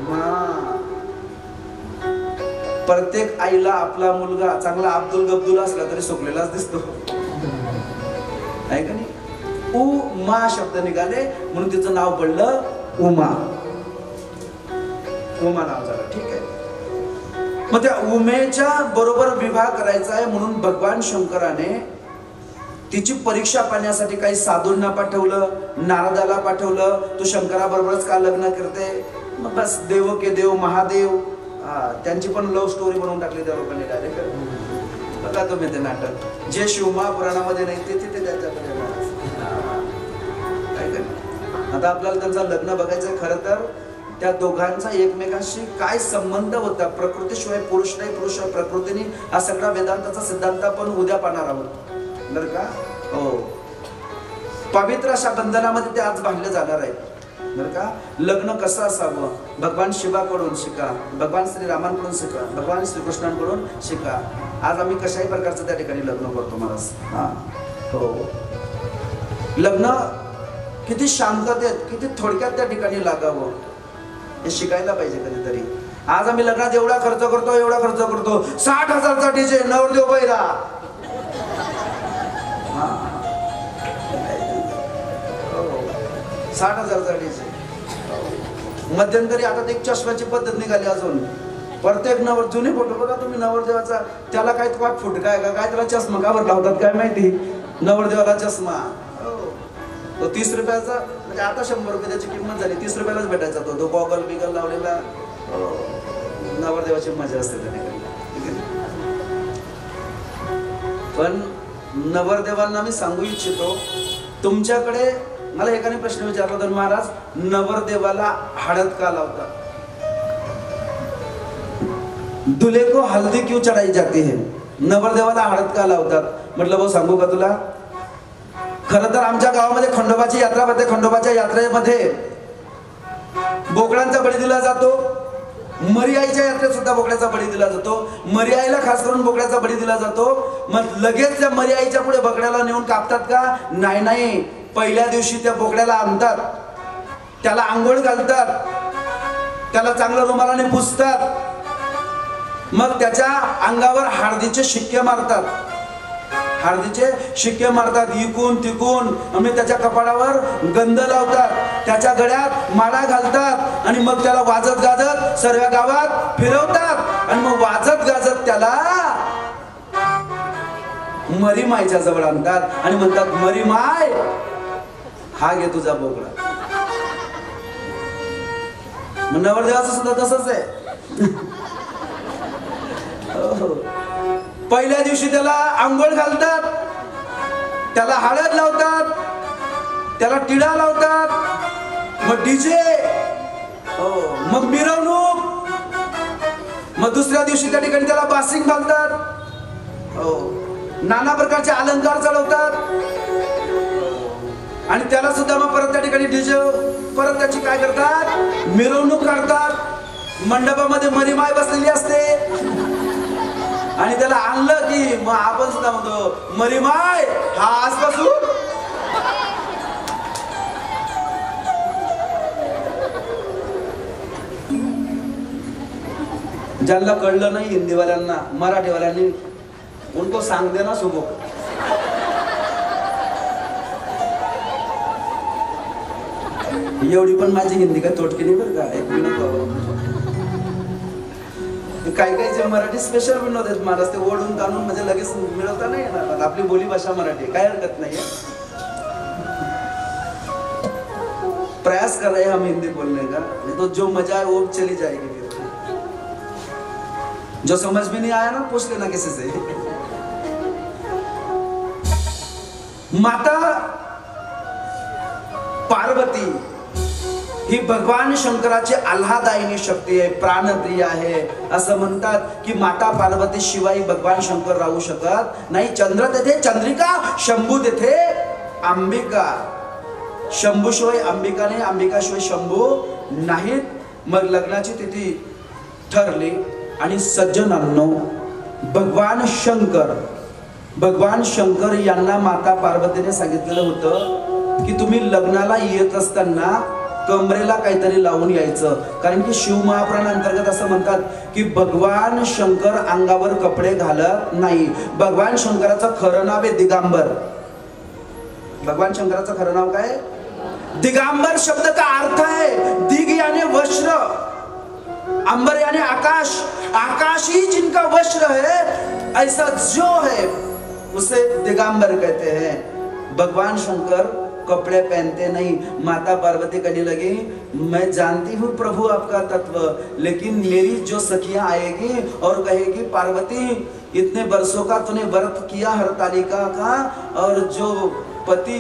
माँ. प्रत्येक आईला आपला मुलगा चांगला अब्दुल गब्दुल असला तरी सुकलेलाच दिसतो, आहे का नाही? उमा शब्द निघाले म्हणून तिचं नाव पडलं उमा. उमा नाव झालं. ठीक आहे. मग त्या उमेच्या बरोबर विवाह करायचा आहे म्हणून भगवान शंकराने तिची परीक्षा पाहण्यासाठी काही साधूंना पाठवलं, नारदाला पाठवलं. तू शंकरा बरोबरच का लग्न करते? मग बस देव के देव महादेव, त्यांची पण लव्ह स्टोरी बनवून टाकली त्या लोकांनी डायरेक्ट. बघा तुम्ही ते नाटक, जे शिवमा पुराणामध्ये नाही ते तिथे त्याच्याकडे. आता आपल्याला त्यांचं लग्न बघायचं. खरं तर त्या दोघांचा एकमेकांशी काय संबंध होता, प्रकृतीशिवाय पुरुष नाही, पुरुष प्रकृतीने, हा सगळा वेदांताचा सिद्धांत आपण उद्या पाहणार आहोत बरं का. हो, पवित्र अशा बंधनामध्ये ते आज बांधले जाणार आहेत बरं का. लग्न कसं असावं भगवान शिवाकडून शिका, भगवान श्रीरामांकडून शिका, भगवान श्रीकृष्णांकडून शिका. आज आम्ही कशाही प्रकारचं त्या ठिकाणी लग्न करतो महाराज. हा हो, लग्न किती शांततेत, किती थोडक्यात त्या ठिकाणी लागावं हे शिकायला पाहिजे कधीतरी. आज आम्ही लग्नात एवढा खर्च करतो, एवढा खर्च करतो, 60,000चा डीजे, नवरदेव बैरा. 60,000चा डीजे. मध्यंतरी आता एक चष्म्याची पद्धत निघाली अजून. प्रत्येक नवर जुने फोटो बघा तुम्ही नवरदेवाचा, त्याला काय वाट फुटका आहे का काय, त्याला चष्मा कावर लावतात काय माहिती, नवरदेवाला चष्मा. तो 30 रुपयाचा, म्हणजे आता 100 रुपये त्याची किंमत झाली, 30 रुपयालाच भेटायचा तो गॉगल बिगल लावलेला. नवरदेवाची मजा असते त्या ठिकाणी. पण नवरदेवांना मी सांगू इच्छितो, तुमच्याकडे मला एकाने प्रश्न विचारला तर महाराज नवरदेवाला हळद का लावतात, दुल्हे को हल्दी क्यों चढ़ाई जाती है, नवरदेवाला हळद का लावतात? म्हटलं भाऊ सांगू का तुला. खरं तर आमच्या गावामध्ये खंडोबाची यात्रा भरते. खंडोबाच्या यात्रेमध्ये बोकडांचा बळी दिला जातो. मरिआईच्या यात्रेत सुद्धा बोकड्याचा बळी दिला जातो. मरिआईला खास करून बोकड्याचा बळी दिला जातो. मग लगेच त्या मरिआईच्या पुढे बोकड्याला नेऊन कापतात का? नाही नाही, पहिल्या दिवशी त्या बोकड्याला आणतात, त्याला आंघोळ घालतात, त्याला चांगलं रुमालाने पुसतात, मग त्याच्या अंगावर हळदीचे शिक्के मारतात. हळदीचे शिक्के मारतात इकून तिकून, आणि त्याच्या कपाळावर गंध लावतात, त्याच्या गळ्यात माळा घालतात, आणि मग त्याला वाजत गाजत सर्व गावात फिरवतात, आणि मग वाजत गाजत त्याला मरी मायच्या जवळ आणतात आणि म्हणतात, मरी माय हा घे तुझा बोकडा. नवरदेवाचं सुद्धा तसंच आहे. पहिल्या दिवशी त्याला आंघोळ घालतात, त्याला हळद लावतात, त्याला टिळा लावतात, मग डीजे, मग मिरवणूक, मग दुसऱ्या दिवशी त्या ठिकाणी त्याला बासिंग घालतात, नाना प्रकारचे अलंकार चढवतात, आणि त्याला सुद्धा मग परत त्या ठिकाणी डीजे, परत त्याची काय करतात, मिरवणूक काढतात. मंडपामध्ये मरीमाय बसलेली असते आणि त्याला आणलं की मग आपण सुद्धा म्हणतो, मरीमाय हा आजपासून ज्यांना कळलं नाही हिंदीवाल्यांना, मराठीवाल्यांनी उनको सांग दे ना सुबह. एवढी पण माझी हिंदी काय तोटकी नाही बरं का. एक मिनिट, काही काही जे मराठी स्पेशल विनोद आहेत महाराज, ते ओढून ताणून म्हणजे लगेच मिळवता नाही येणार. आपली बोली भाषा मराठी, काय हरकत नाही. प्रयास कर रहे हैं हम हिंदी बोलने का, नहीं तो जो मजा है वो चली जाएगी. जो समझ में नहीं आया ना पूछ लेना किसी से. माता पार्वती ही भगवान शंकराची आल्हादायिनी शक्ती आहे, प्राणप्रिय आहे. असं म्हणतात की माता पार्वती शिवाय भगवान शंकर राहू शकत नाही. चंद्र तेथे चंद्रिका, शंभू तेथे अंबिका. शंभूशिवाय अंबिका नाही, अंबिकाशिवाय शंभू नाहीत. मग लग्नाची तिथी ठरली आणि सज्जनांनो भगवान शंकर यांना माता पार्वतीने सांगितलेलं होतं की तुम्ही लग्नाला येत असताना कमरेला काहीतरी लावून यायचं. कारण की शिवमहापुराण अंतर्गत असं म्हणतात की भगवान शंकर अंगावर कपडे घालत नाही. भगवान शंकराचं खरं नाव आहे दिगांबर. भगवान शंकराचं खरं नाव काय? दिगांबर. शब्द का अर्थ है दिग यानी वस्त्र, अंबर यानी आकाश. आकाश ही जिनका वस्त्र है, ऐसा जो है उसे दिगांबर कहते हैं. भगवान शंकर कपड़े पहनते नहीं. माता पार्वती कहने लगी मैं जानती हूँ प्रभु आपका तत्व, लेकिन मेरी जो सखियां आएगी और कहेगी पार्वती इतने वर्षों का तूने व्रत किया हरतालिका का, और जो पति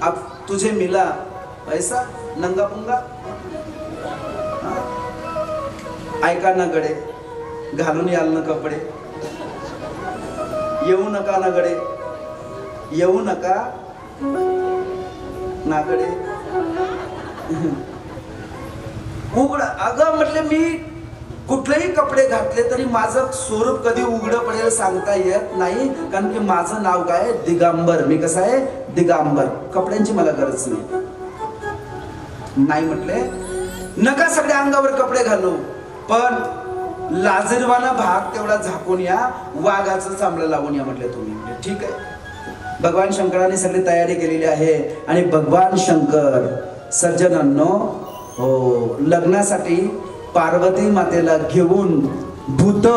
अब तुझे मिला ऐसा नंगा पुंगा, ऐका ना गडे घालून याल ना कपडे, येऊ नका ना गडे, येऊ नका नाकडे. उघड अगं म्हटले मी कुठलेही कपडे घातले तरी माझं स्वरूप कधी उघड पडेल सांगता येत नाही. कारण की माझं नाव काय? दिगांबर. मी कसं आहे? दिगांबर. कपड्यांची मला गरज नाही म्हटले. नका सगळ्या अंगावर कपडे घालू, पण लाजिरवाना भाग तेवढा झाकून या, वाघाचं चामडं लावून या म्हटले तुम्ही. ठीक आहे. भगवान शंकराने सगळी तयारी केलेली आहे आणि भगवान शंकर सज्जनांनो हो लग्नासाठी पार्वती मातेला घेऊन भूत,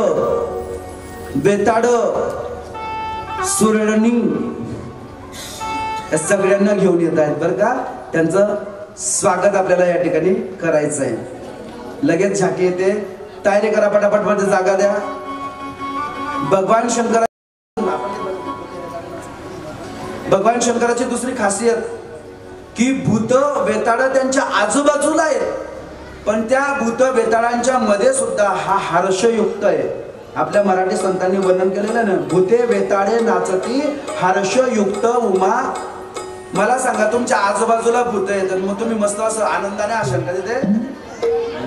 बेताड, सुरणी या सगळ्यांना घेऊन येत आहेत बरं का. त्यांचं स्वागत आपल्याला या ठिकाणी करायचं आहे. लगेच झाकी येते. तयारी करा पटापट मध्ये जागा द्या. भगवान शंकराची दुसरी खासियत की भूत बेताड त्यांच्या आजूबाजूला आहेत, पण त्या भूत बेताळांच्या मध्ये सुद्धा हा हर्षयुक्त आहे. आपल्या मराठी संतांनी वर्णन केलेलं ना, भूते बेताडे नाचती हर्षयुक्त उमा. मला सांगा तुमच्या आजूबाजूला भूत आहेत, मग तुम्ही मस्त असं आनंदाने असाल का तिथे?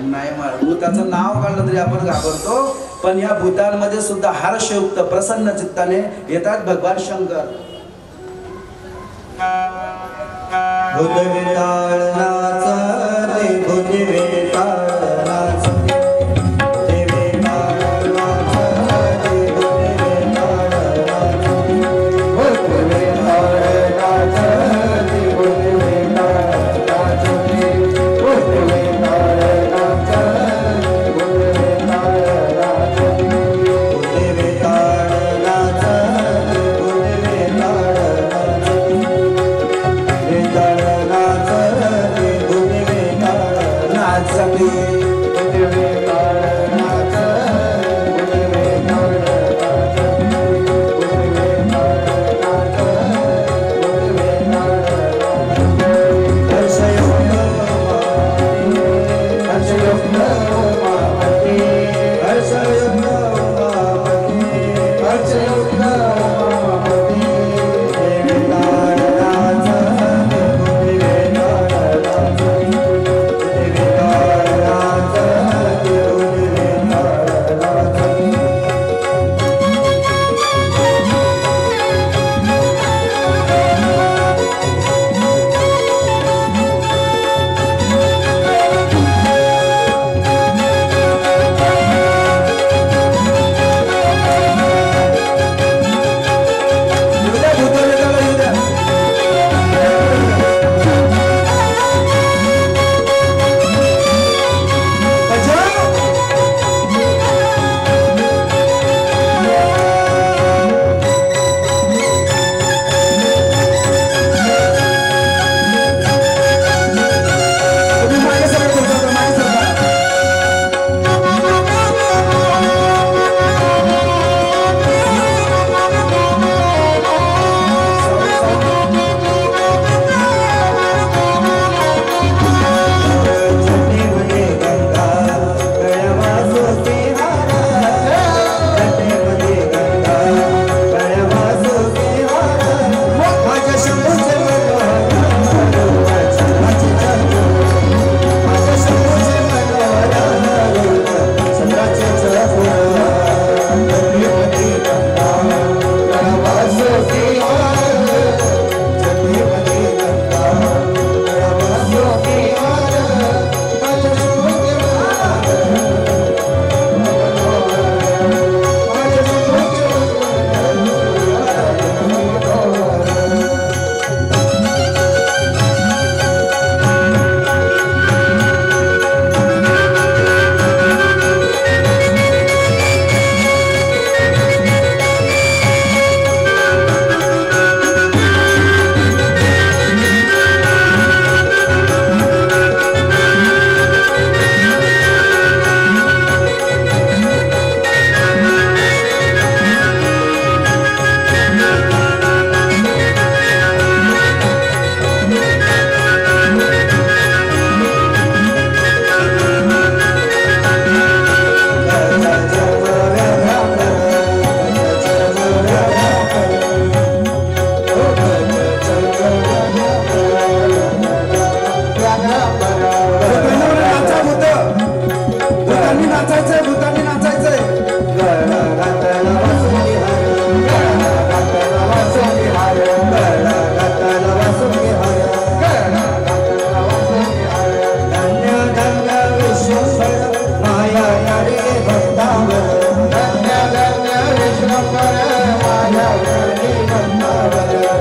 नाही. मग भूताचं नाव काढलं तरी आपण घाबरतो, पण या भूतांमध्ये सुद्धा हर्षयुक्त प्रसन्न चित्ताने येतात भगवान शंकर. भूत बेताळ नाचते, भूत बेताळ नाचते, भूत बेताळ नाचते, भूत बेताळ नाचते, भूत बेताळ नाचते, भूत बेताळ नाचते, भूत बेताळ नाचते, भूत बेताळ नाचते, भूत बेताळ नाचते, भूत बेताळ नाचते, बेताळ नाचते,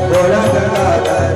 भोळा गंगाधर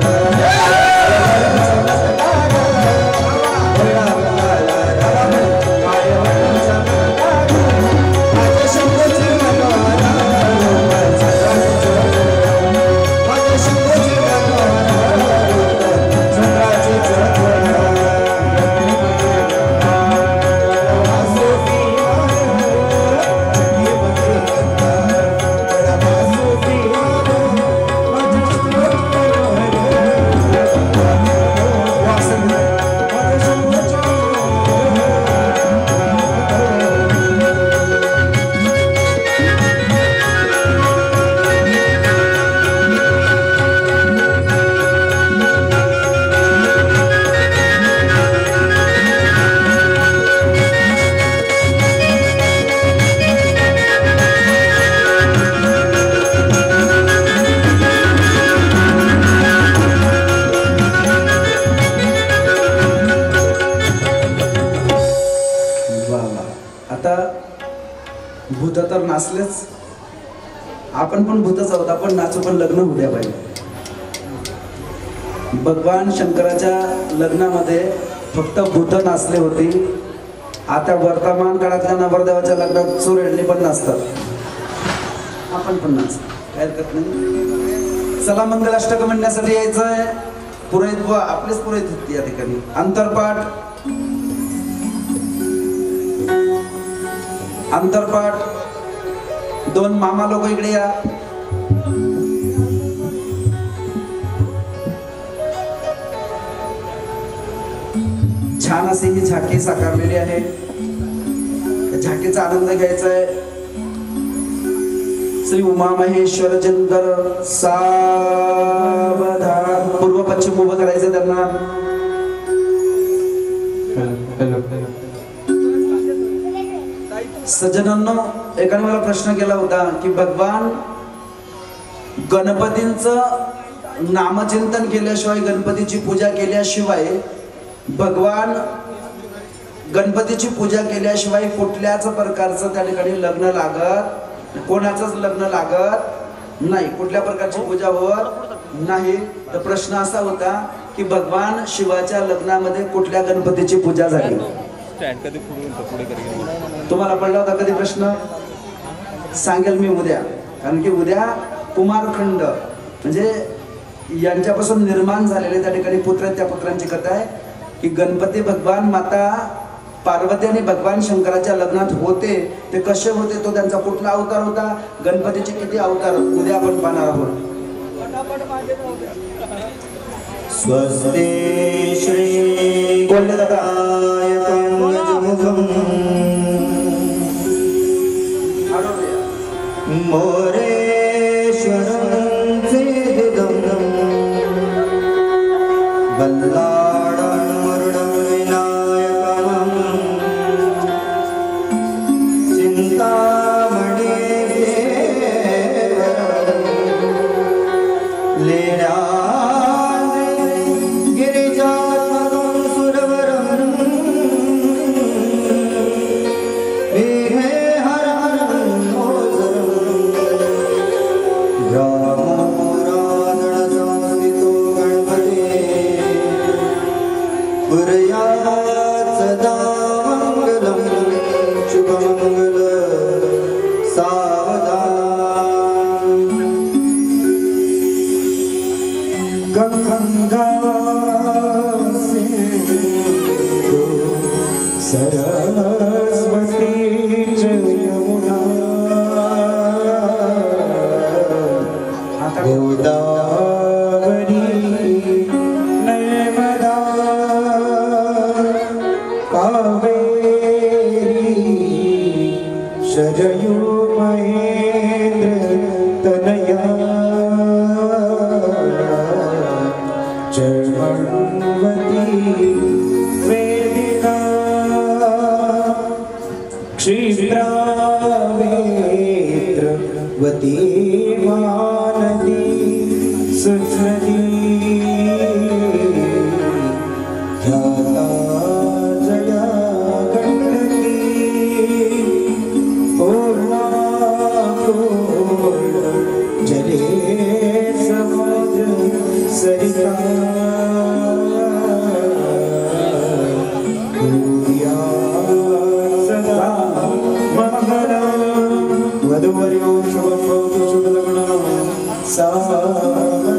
भूत तर नाचलेच, आपण पण भूतच आहोत, आपण नाचू पण लग्न होऊ द्या पाहिजे. भगवान शंकराच्या लग्नामध्ये फक्त भूत नाचले होती. आता वर्तमान काळातल्या नवरदेवाच्या लग्नात चोरेडणी पण नाचतात, आपण पण नाच, काय हरकत नाही. चला मंगलाष्टक म्हणण्यासाठी यायचंय. पुरोहित व आपलेच पुरोहित या ठिकाणी अंतरपाठ दोन मामा लोक इकडे या. छान अशी ही झाकी साकारलेली आहे. झाकीचा आनंद घ्यायचा आहे. श्री उमा महेश्वर चंद्र सावधान. पूर्व पश्चिम उभं करायचं त्यांना. सज्जनांनो, एकाने मला प्रश्न केला होता की भगवान गणपतींचं नामचिंतन केल्याशिवाय, गणपतीची पूजा केल्याशिवाय, भगवान गणपतीची पूजा केल्याशिवाय कुठल्याच प्रकारचं त्या ठिकाणी लग्न लागत, कोणाचंच लग्न लागत नाही, कुठल्या प्रकारची पूजा होत नाही. तर प्रश्न असा होता की भगवान शिवाच्या लग्नामध्ये कुठल्या गणपतीची पूजा झाली? तुम्हाला पडला होता कधी प्रश्न? सांगेल मी उद्या, कारण की उद्या कुमारखंड म्हणजे यांच्यापासून निर्माण झालेले त्या ठिकाणी पुत्र, त्या पुत्रांची कथा आहे की गणपती भगवान माता पार्वती आणि भगवान शंकराच्या लग्नात होते. ते कसे होते, तो त्यांचा कुठला अवतार होता, गणपतीचे किती अवतार, उद्या आपण पाहणार आहोत. स्वस्ति श्री कुलदायकमुखं मोरेश्वरं सिद्धं बल्लाळं मुरुडं विनायकं चिंतामणि लेना वेदिका सरिता भूया सदा मंगलम वधूवर्यो शुभभवतु शुभलग्नम सावधान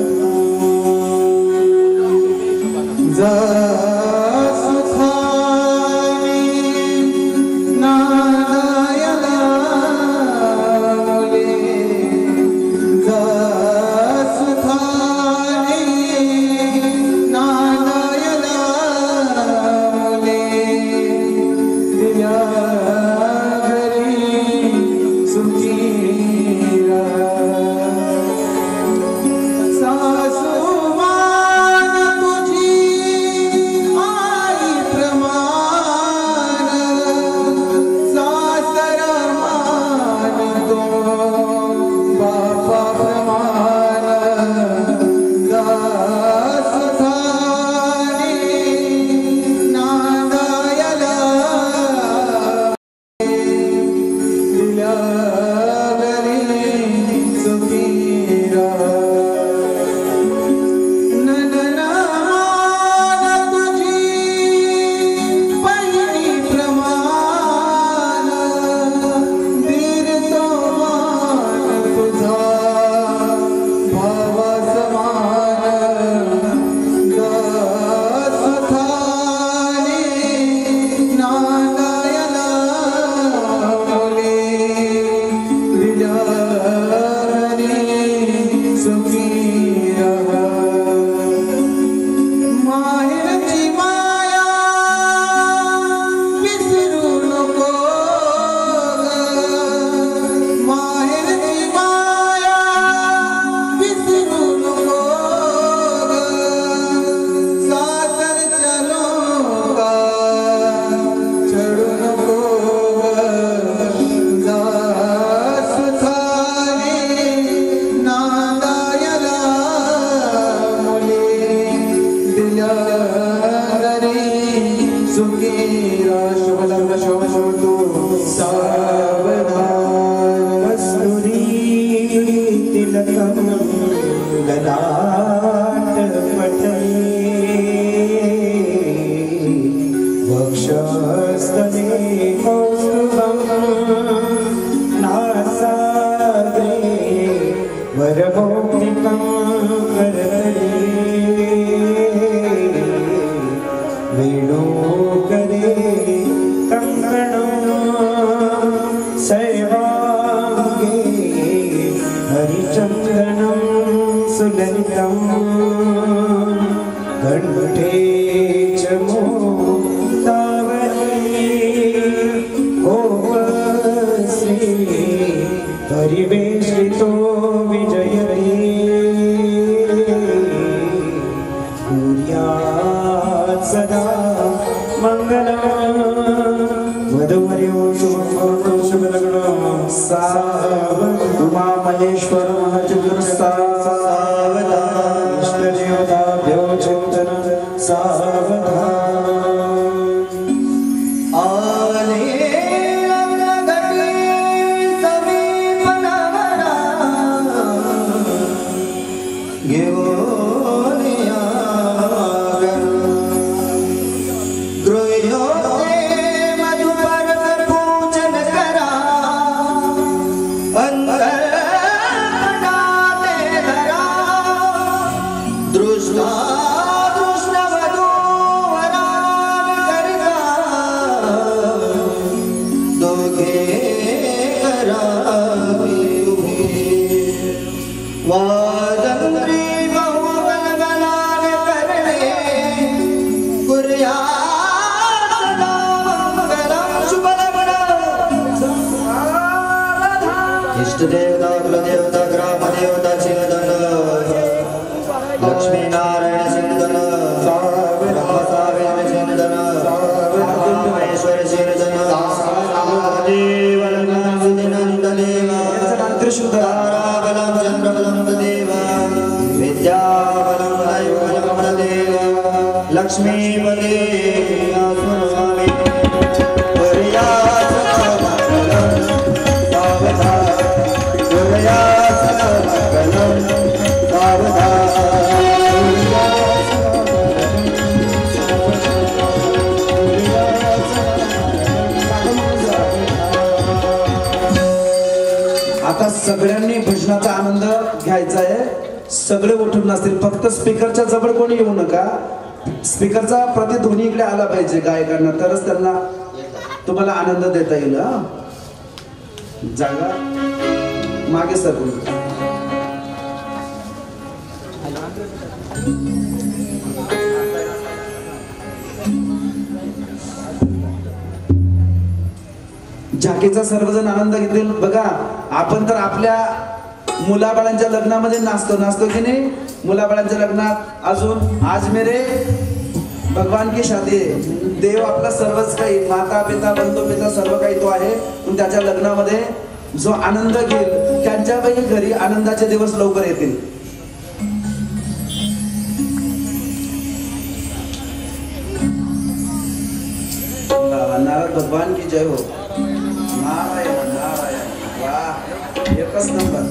सावधान सगळ्यांनी भजनाचा आनंद घ्यायचा आहे. सगळे उठून नसतील, फक्त स्पीकरच्या जवळ कोणी येऊ नका. स्पीकरचा प्रतिध्वनी इकडे आला पाहिजे गायकांना, तरच त्यांना तुम्हाला आनंद देता येईल. जागा मागे सरकून. झाकीचा सर्वजण आनंद घेतील. बघा आपण तर आपल्या मुलाबाळांच्या लग्नामध्ये नाचतो की नाही. मुलाबाळांच्या लग्नात अजून आज मेरे भगवान की शादी आहे. देव आपला सर्वच काही, माता पिता बंधू पिता सर्व काही तो आहे. पण त्याच्या लग्नामध्ये जो आनंद घेईल त्यांच्यापैकी घरी आनंदाचे दिवस लवकर येतील. नारद भगवान की जय हो. नारायण नारायण. वाह, एकच नंबर.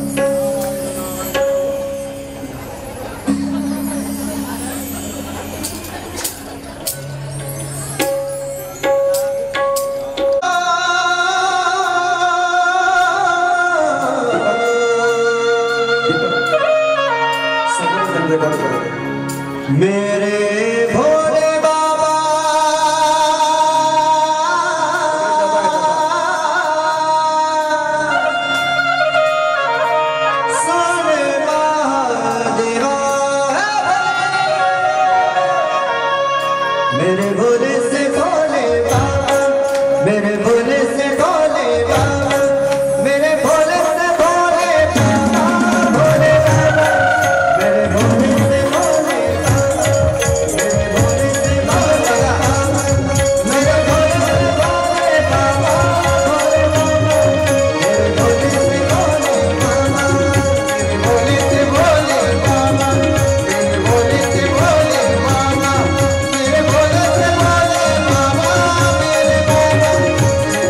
मेरे भोले बाबा सोने महादेवा, मेरे भोले से भोले बाबा, मेरे भोले से भोले बाबा, मेरे भोले से भोले बाबा, भोले बाबा, मेरे भोले से भोले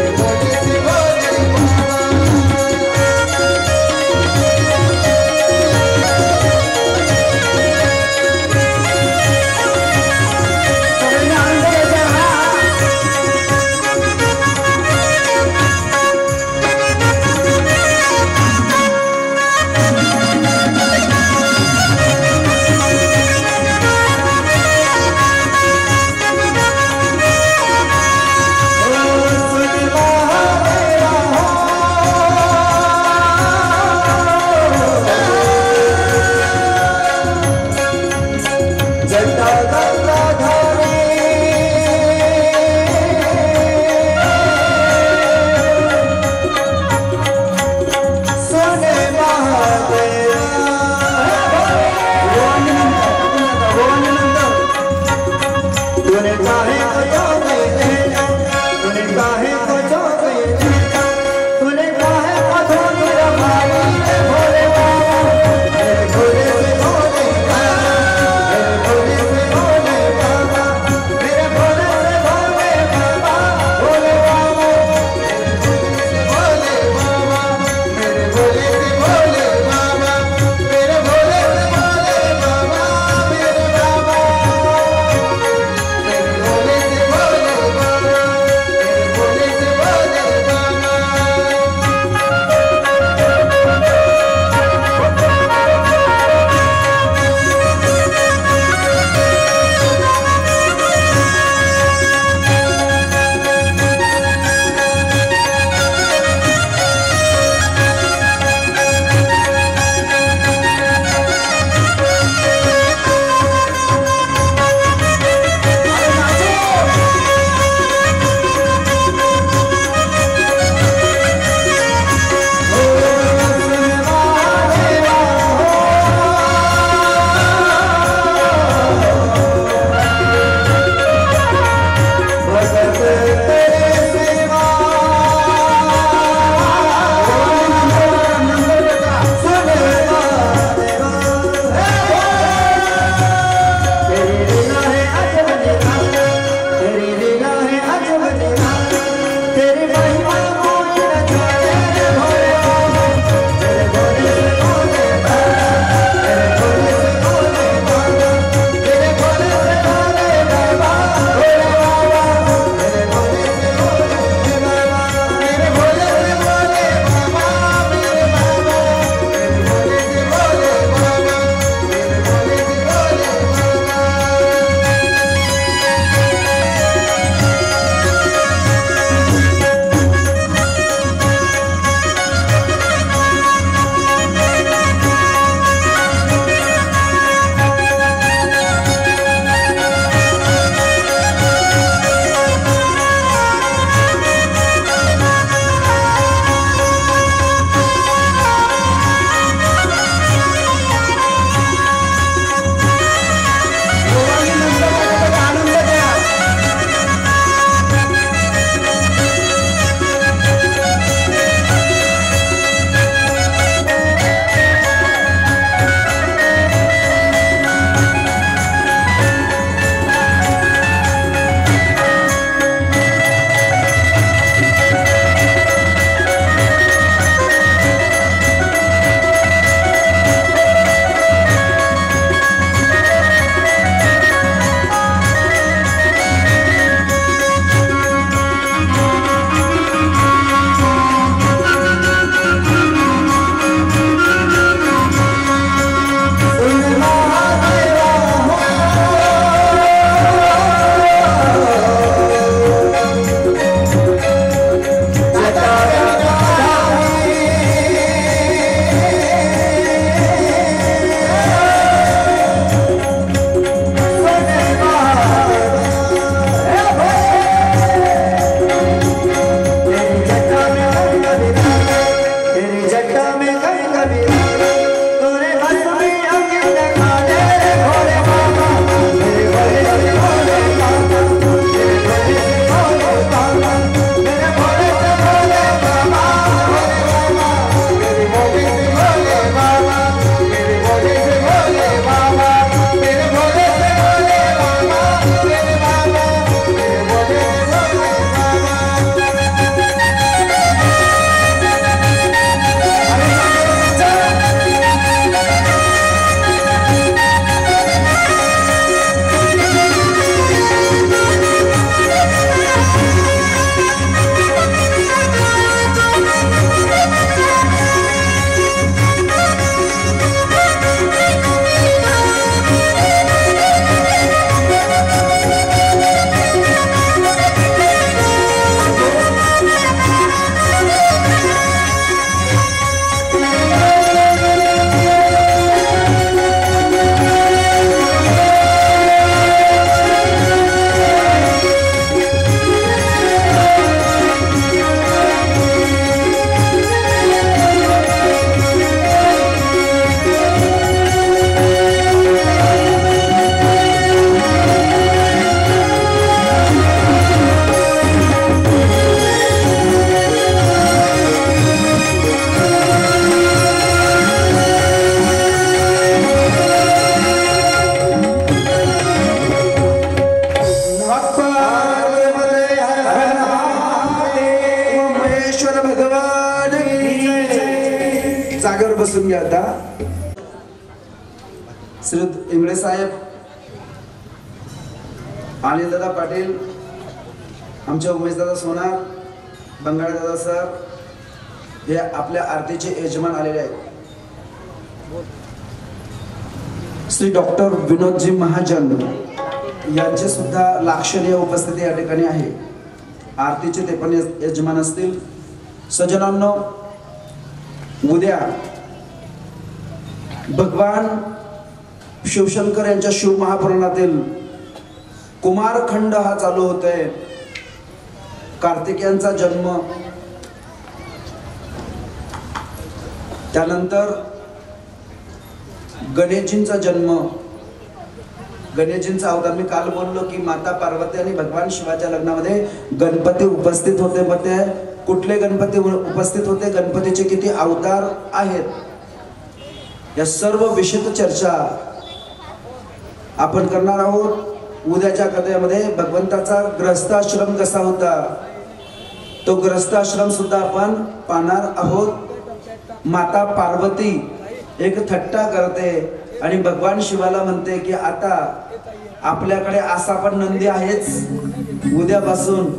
बसून घ्या आता. श्री इंगळे साहेब, अनिलदादा पाटील, आमचे उमेशदादा सोनार, बंगाळदादा सर हे आपल्या आरतीचे यजमान आलेले आहेत. श्री डॉक्टर विनोदजी महाजन यांचे सुद्धा लाक्षणीय उपस्थिती या ठिकाणी आहे. आरतीचे ते पण यजमान असतील. सज्जनांनो, उद्या भगवान शिवशंकर यांच्या शिवमहापुराणातील कुमारखंड हा चालू होतोय. कार्तिकेयांचा जन्म, त्यानंतर गणेशजींचा जन्म, गणेशजींचा अवतार. मी काल बोललो की माता पार्वती आणि भगवान शिवाच्या लग्नामध्ये गणपती उपस्थित होते. मग ते कुठले गणपती उपस्थित होते, गणपतीचे किती अवतार आहेत, या सर्व विषयी चर्चा आपण करणार आहोत. उद्याच्या कथेमध्ये भगवंताचा ग्रस्ताश्रम कसा होता, तो ग्रस्ताश्रम सुद्धा आपण पाहणार आहोत. माता पार्वती एक थट्टा करते आणि भगवान शिवाला म्हणते की आता आपल्याकडे असा पण नंदी आहेच, उद्यापासून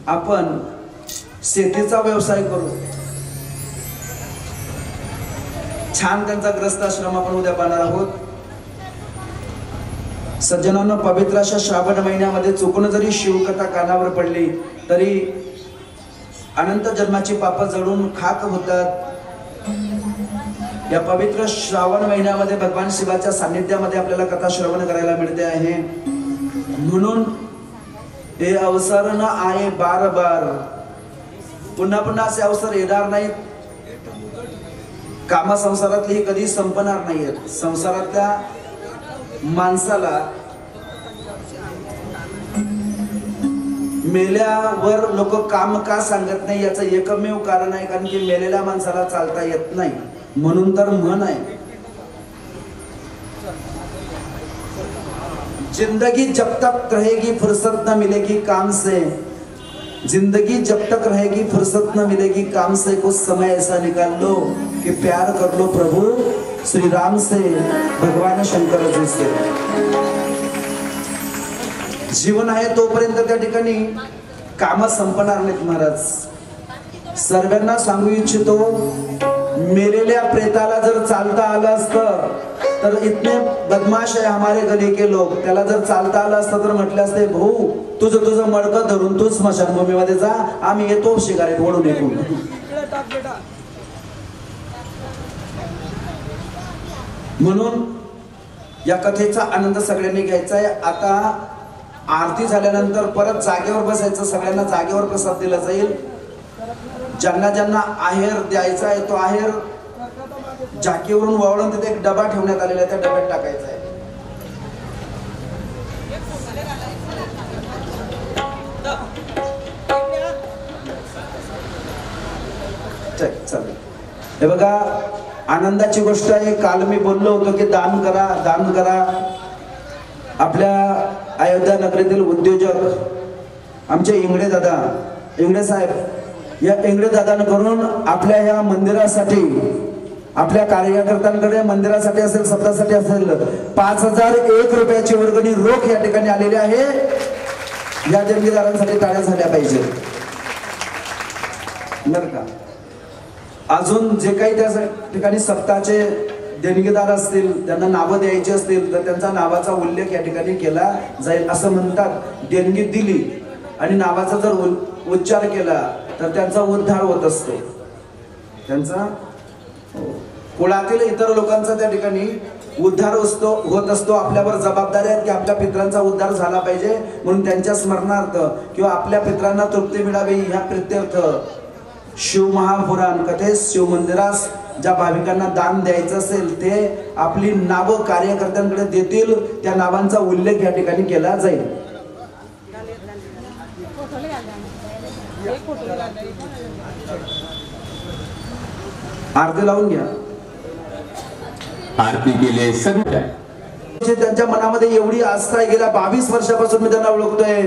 आपण शेतीचा व्यवसाय करू. छान त्यांचा ग्रस्ताश्रम आपण उद्या पाहणार आहोत. सज्जनांनो, पवित्र अशा श्रावण महिन्यामध्ये चुकून जरी शिवकथा कानावर पडली तरी अनंत जन्माची पाप जळून खाक होतात. या पवित्र श्रावण महिन्यामध्ये भगवान शिवाच्या सानिध्यामध्ये आपल्याला कथा श्रवण करायला मिळते आहे. म्हणून हे अवसर न आये बार बार, पुन्हा पुन्हा असे अवसर येणार नाहीत. कामा संसारातली कधी संपणार नाहीत. संसारातल्या माणसाला मेल्यावर लोक काम का सांगत नाही याचं एकमेव कारण आहे, कारण की मेलेल्या माणसाला चालता येत नाही. म्हणून तर म्हण आहे, जिंदगी जब तक रहेगी फुर्सत न मिलेगी काम से, जिंदगी जब तक रहेगी फुर्सत न मिलेगी काम से, कुछ समय ऐसा निकाल लो कि प्यार कर लो प्रभु श्री राम से, भगवान शंकर जी से. जीवन आहे तोपर्यंत त्या ठिकाणी काम संपणार नाहीत. महाराज सर्वांना सांगू इच्छितो, मेलेल्या प्रेताला जर चालता आलं असतं तर इतने बदमाश आहे हमारे गली के लोग, त्याला जर चालता आलं असतं तर म्हटले असते, भाऊ तुझं मडकं धरून तूच स्मशानभूमीमध्ये जा, आम्ही येतो शिगारेत ओढून येतो. म्हणून या कथेचा आनंद सगळ्यांनी घ्यायचा आहे. आता आरती झाल्यानंतर परत जागेवर बसायचं, सगळ्यांना जागेवर प्रसाद दिला जाईल. ज्यांना ज्यांना आहेर द्यायचा आहे तो आहेर जागेवरून वळवून तिथे एक डबा ठेवण्यात आलेला आहे, त्या डब्यात टाकायचा आहे. चालेल. हे बघा, आनंदाची गोष्ट आहे. काल मी बोललो होतो की दान करा, दान करा. आपल्या अयोध्या नगरीतील उद्योजक आमचे इंगळे दादा, इंगळे साहेब, या इंगळे दादांकडून आपल्या या मंदिरासाठी, आपल्या कार्यकर्त्यांकडे मंदिरासाठी असेल, सप्तासाठी असेल, 5001 रुपयाची वर्गणी रोख या ठिकाणी आलेली आहे. या देणगीदारांसाठी टाळ्या झाल्या पाहिजे बरं का. अजून जे काही त्या ठिकाणी सप्ताचे देणगीदार असतील, त्यांना नावं द्यायची असतील तर त्यांचा नावाचा उल्लेख या ठिकाणी केला जाईल. असं म्हणतात, देणगी दिली आणि नावाचा जर उच्चार केला तर त्यांचा उद्धार होत असतो. त्यांचा कुळातील इतर लोकांचा त्या ठिकाणी उद्धार होत असतो. आपल्यावर जबाबदारी आहे की आपल्या पित्रांचा उद्धार झाला पाहिजे, म्हणून त्यांच्या स्मरणार्थ किंवा आपल्या पित्रांना तृप्ती मिळावी ह्या प्रित्यर्थ शिवमहापुराण कथेस, शिव मंदिरास ज्या भाविकांना दान द्यायचं असेल ते आपली नावं कार्यकर्त्यांकडे देतील, त्या नावांचा उल्लेख या ठिकाणी केला जाईल. आरती लावून घ्या. आरती केले सगळं. त्यांच्या मनामध्ये एवढी आस्था आहे, गेल्या 22 वर्षापासून मी त्यांना ओळखतोय.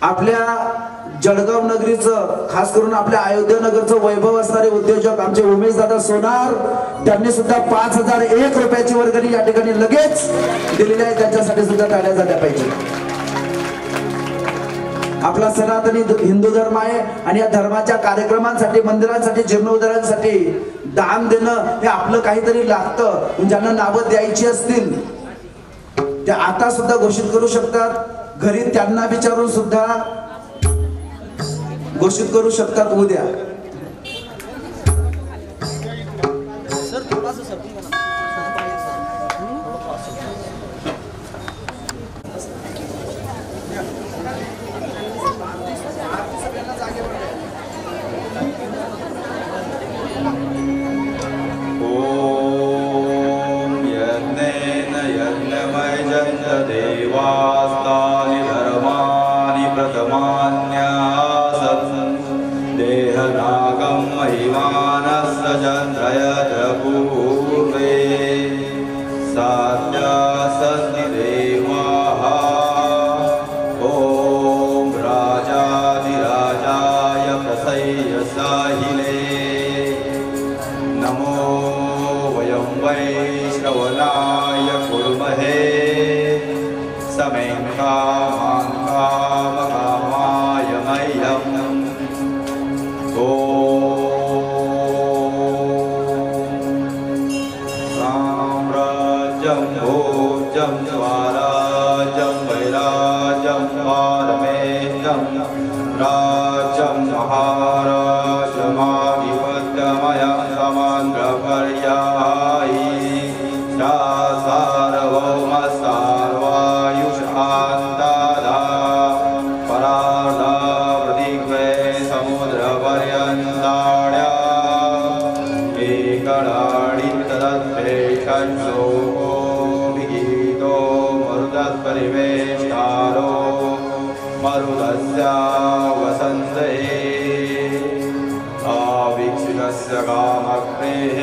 आपल्या जळगाव नगरीचं खास करून आपल्या अयोध्या नगरचं वैभव असणारे उद्योजक आमचे उमेश दादा सोनार त्यांनी सुद्धा 5001 रुपयाची वर्गणी या ठिकाणी लगेच दिलेली आहे. त्यांच्यासाठी सुद्धा टाळ्या झाल्या पाहिजे. आपला सनातनी हिंदू धर्म आहे आणि या धर्माच्या कार्यक्रमांसाठी मंदिरांसाठी जीर्णोद्धारांसाठी दान देणं हे आपलं काहीतरी लागतं. ज्यांना नावं द्यायची असतील ते आता सुद्धा घोषित करू शकतात. घरी त्यांना विचारून सुद्धा घोषित करू शकतात उद्या. देवास्तानि धर्माणि प्रथमान्यासन् देहनागं महिमानस्य चन्द्रयत पूर्वे साध्यासन्ति देवाः ॐ राजाधिराजाय प्रसह्य साहिले नमो वयं वै श्रवणाय कुर्महे समें कामाय मह्यम् ॐ साम्राज्यं भोज्यं स्वराज्यं वैराज्यं पारमेयं राज्यं महाराष्ट्रमाधिपत्यमयं समान्द्रपर्यायी सार्वभौमसार्वायुषान्तादा परार्धा प्रदिग्वे समुद्रपर्यन्ताड्या एकडाडितदद्वेषो विगीतो मरुदत्परिवेष्टारो मरुदस्या वसन्ते आवीक्षितस्य कामग्नेः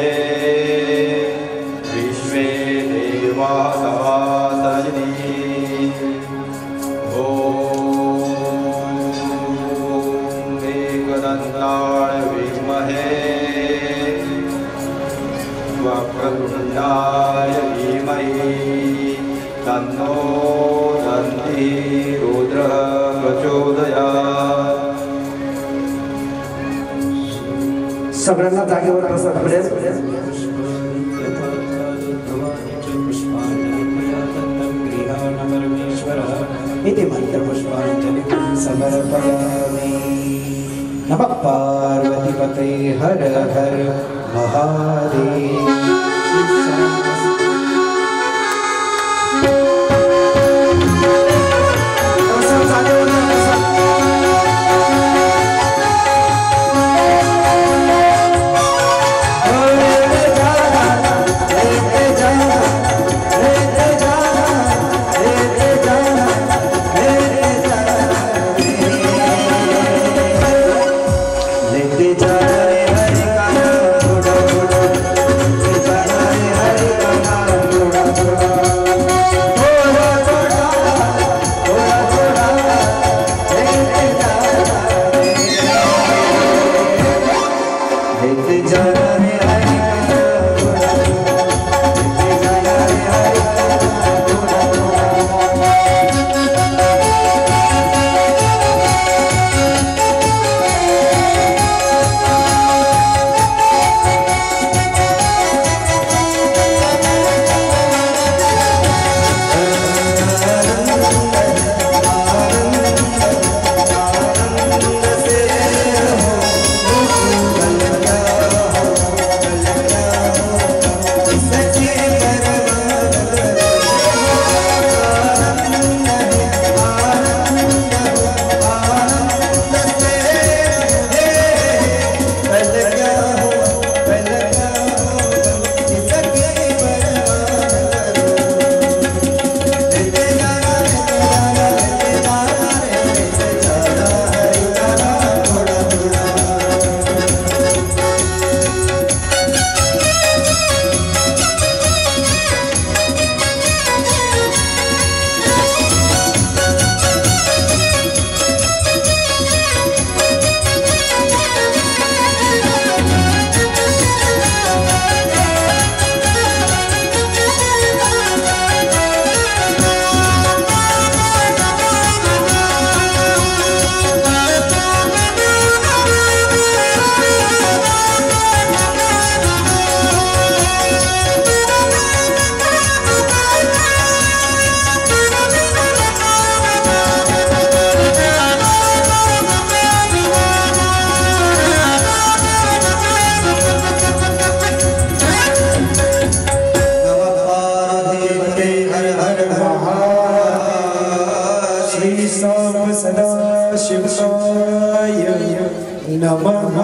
विश्वे देवा सभासजिनी ॐ एकदन्ताय विद्महे वक्रतुण्डाय धीमहि तन्नो दन्ति रुद्रः प्रचोदयात्. सगळ्यांना जागेवर बसा. इति मंत्रपुष्पाञ्जलिं समर्पयामि. नमः पार्वतीपते हर हर महादेव. लेते जा रे हरि का श्री साम सदा शिवाय नमः।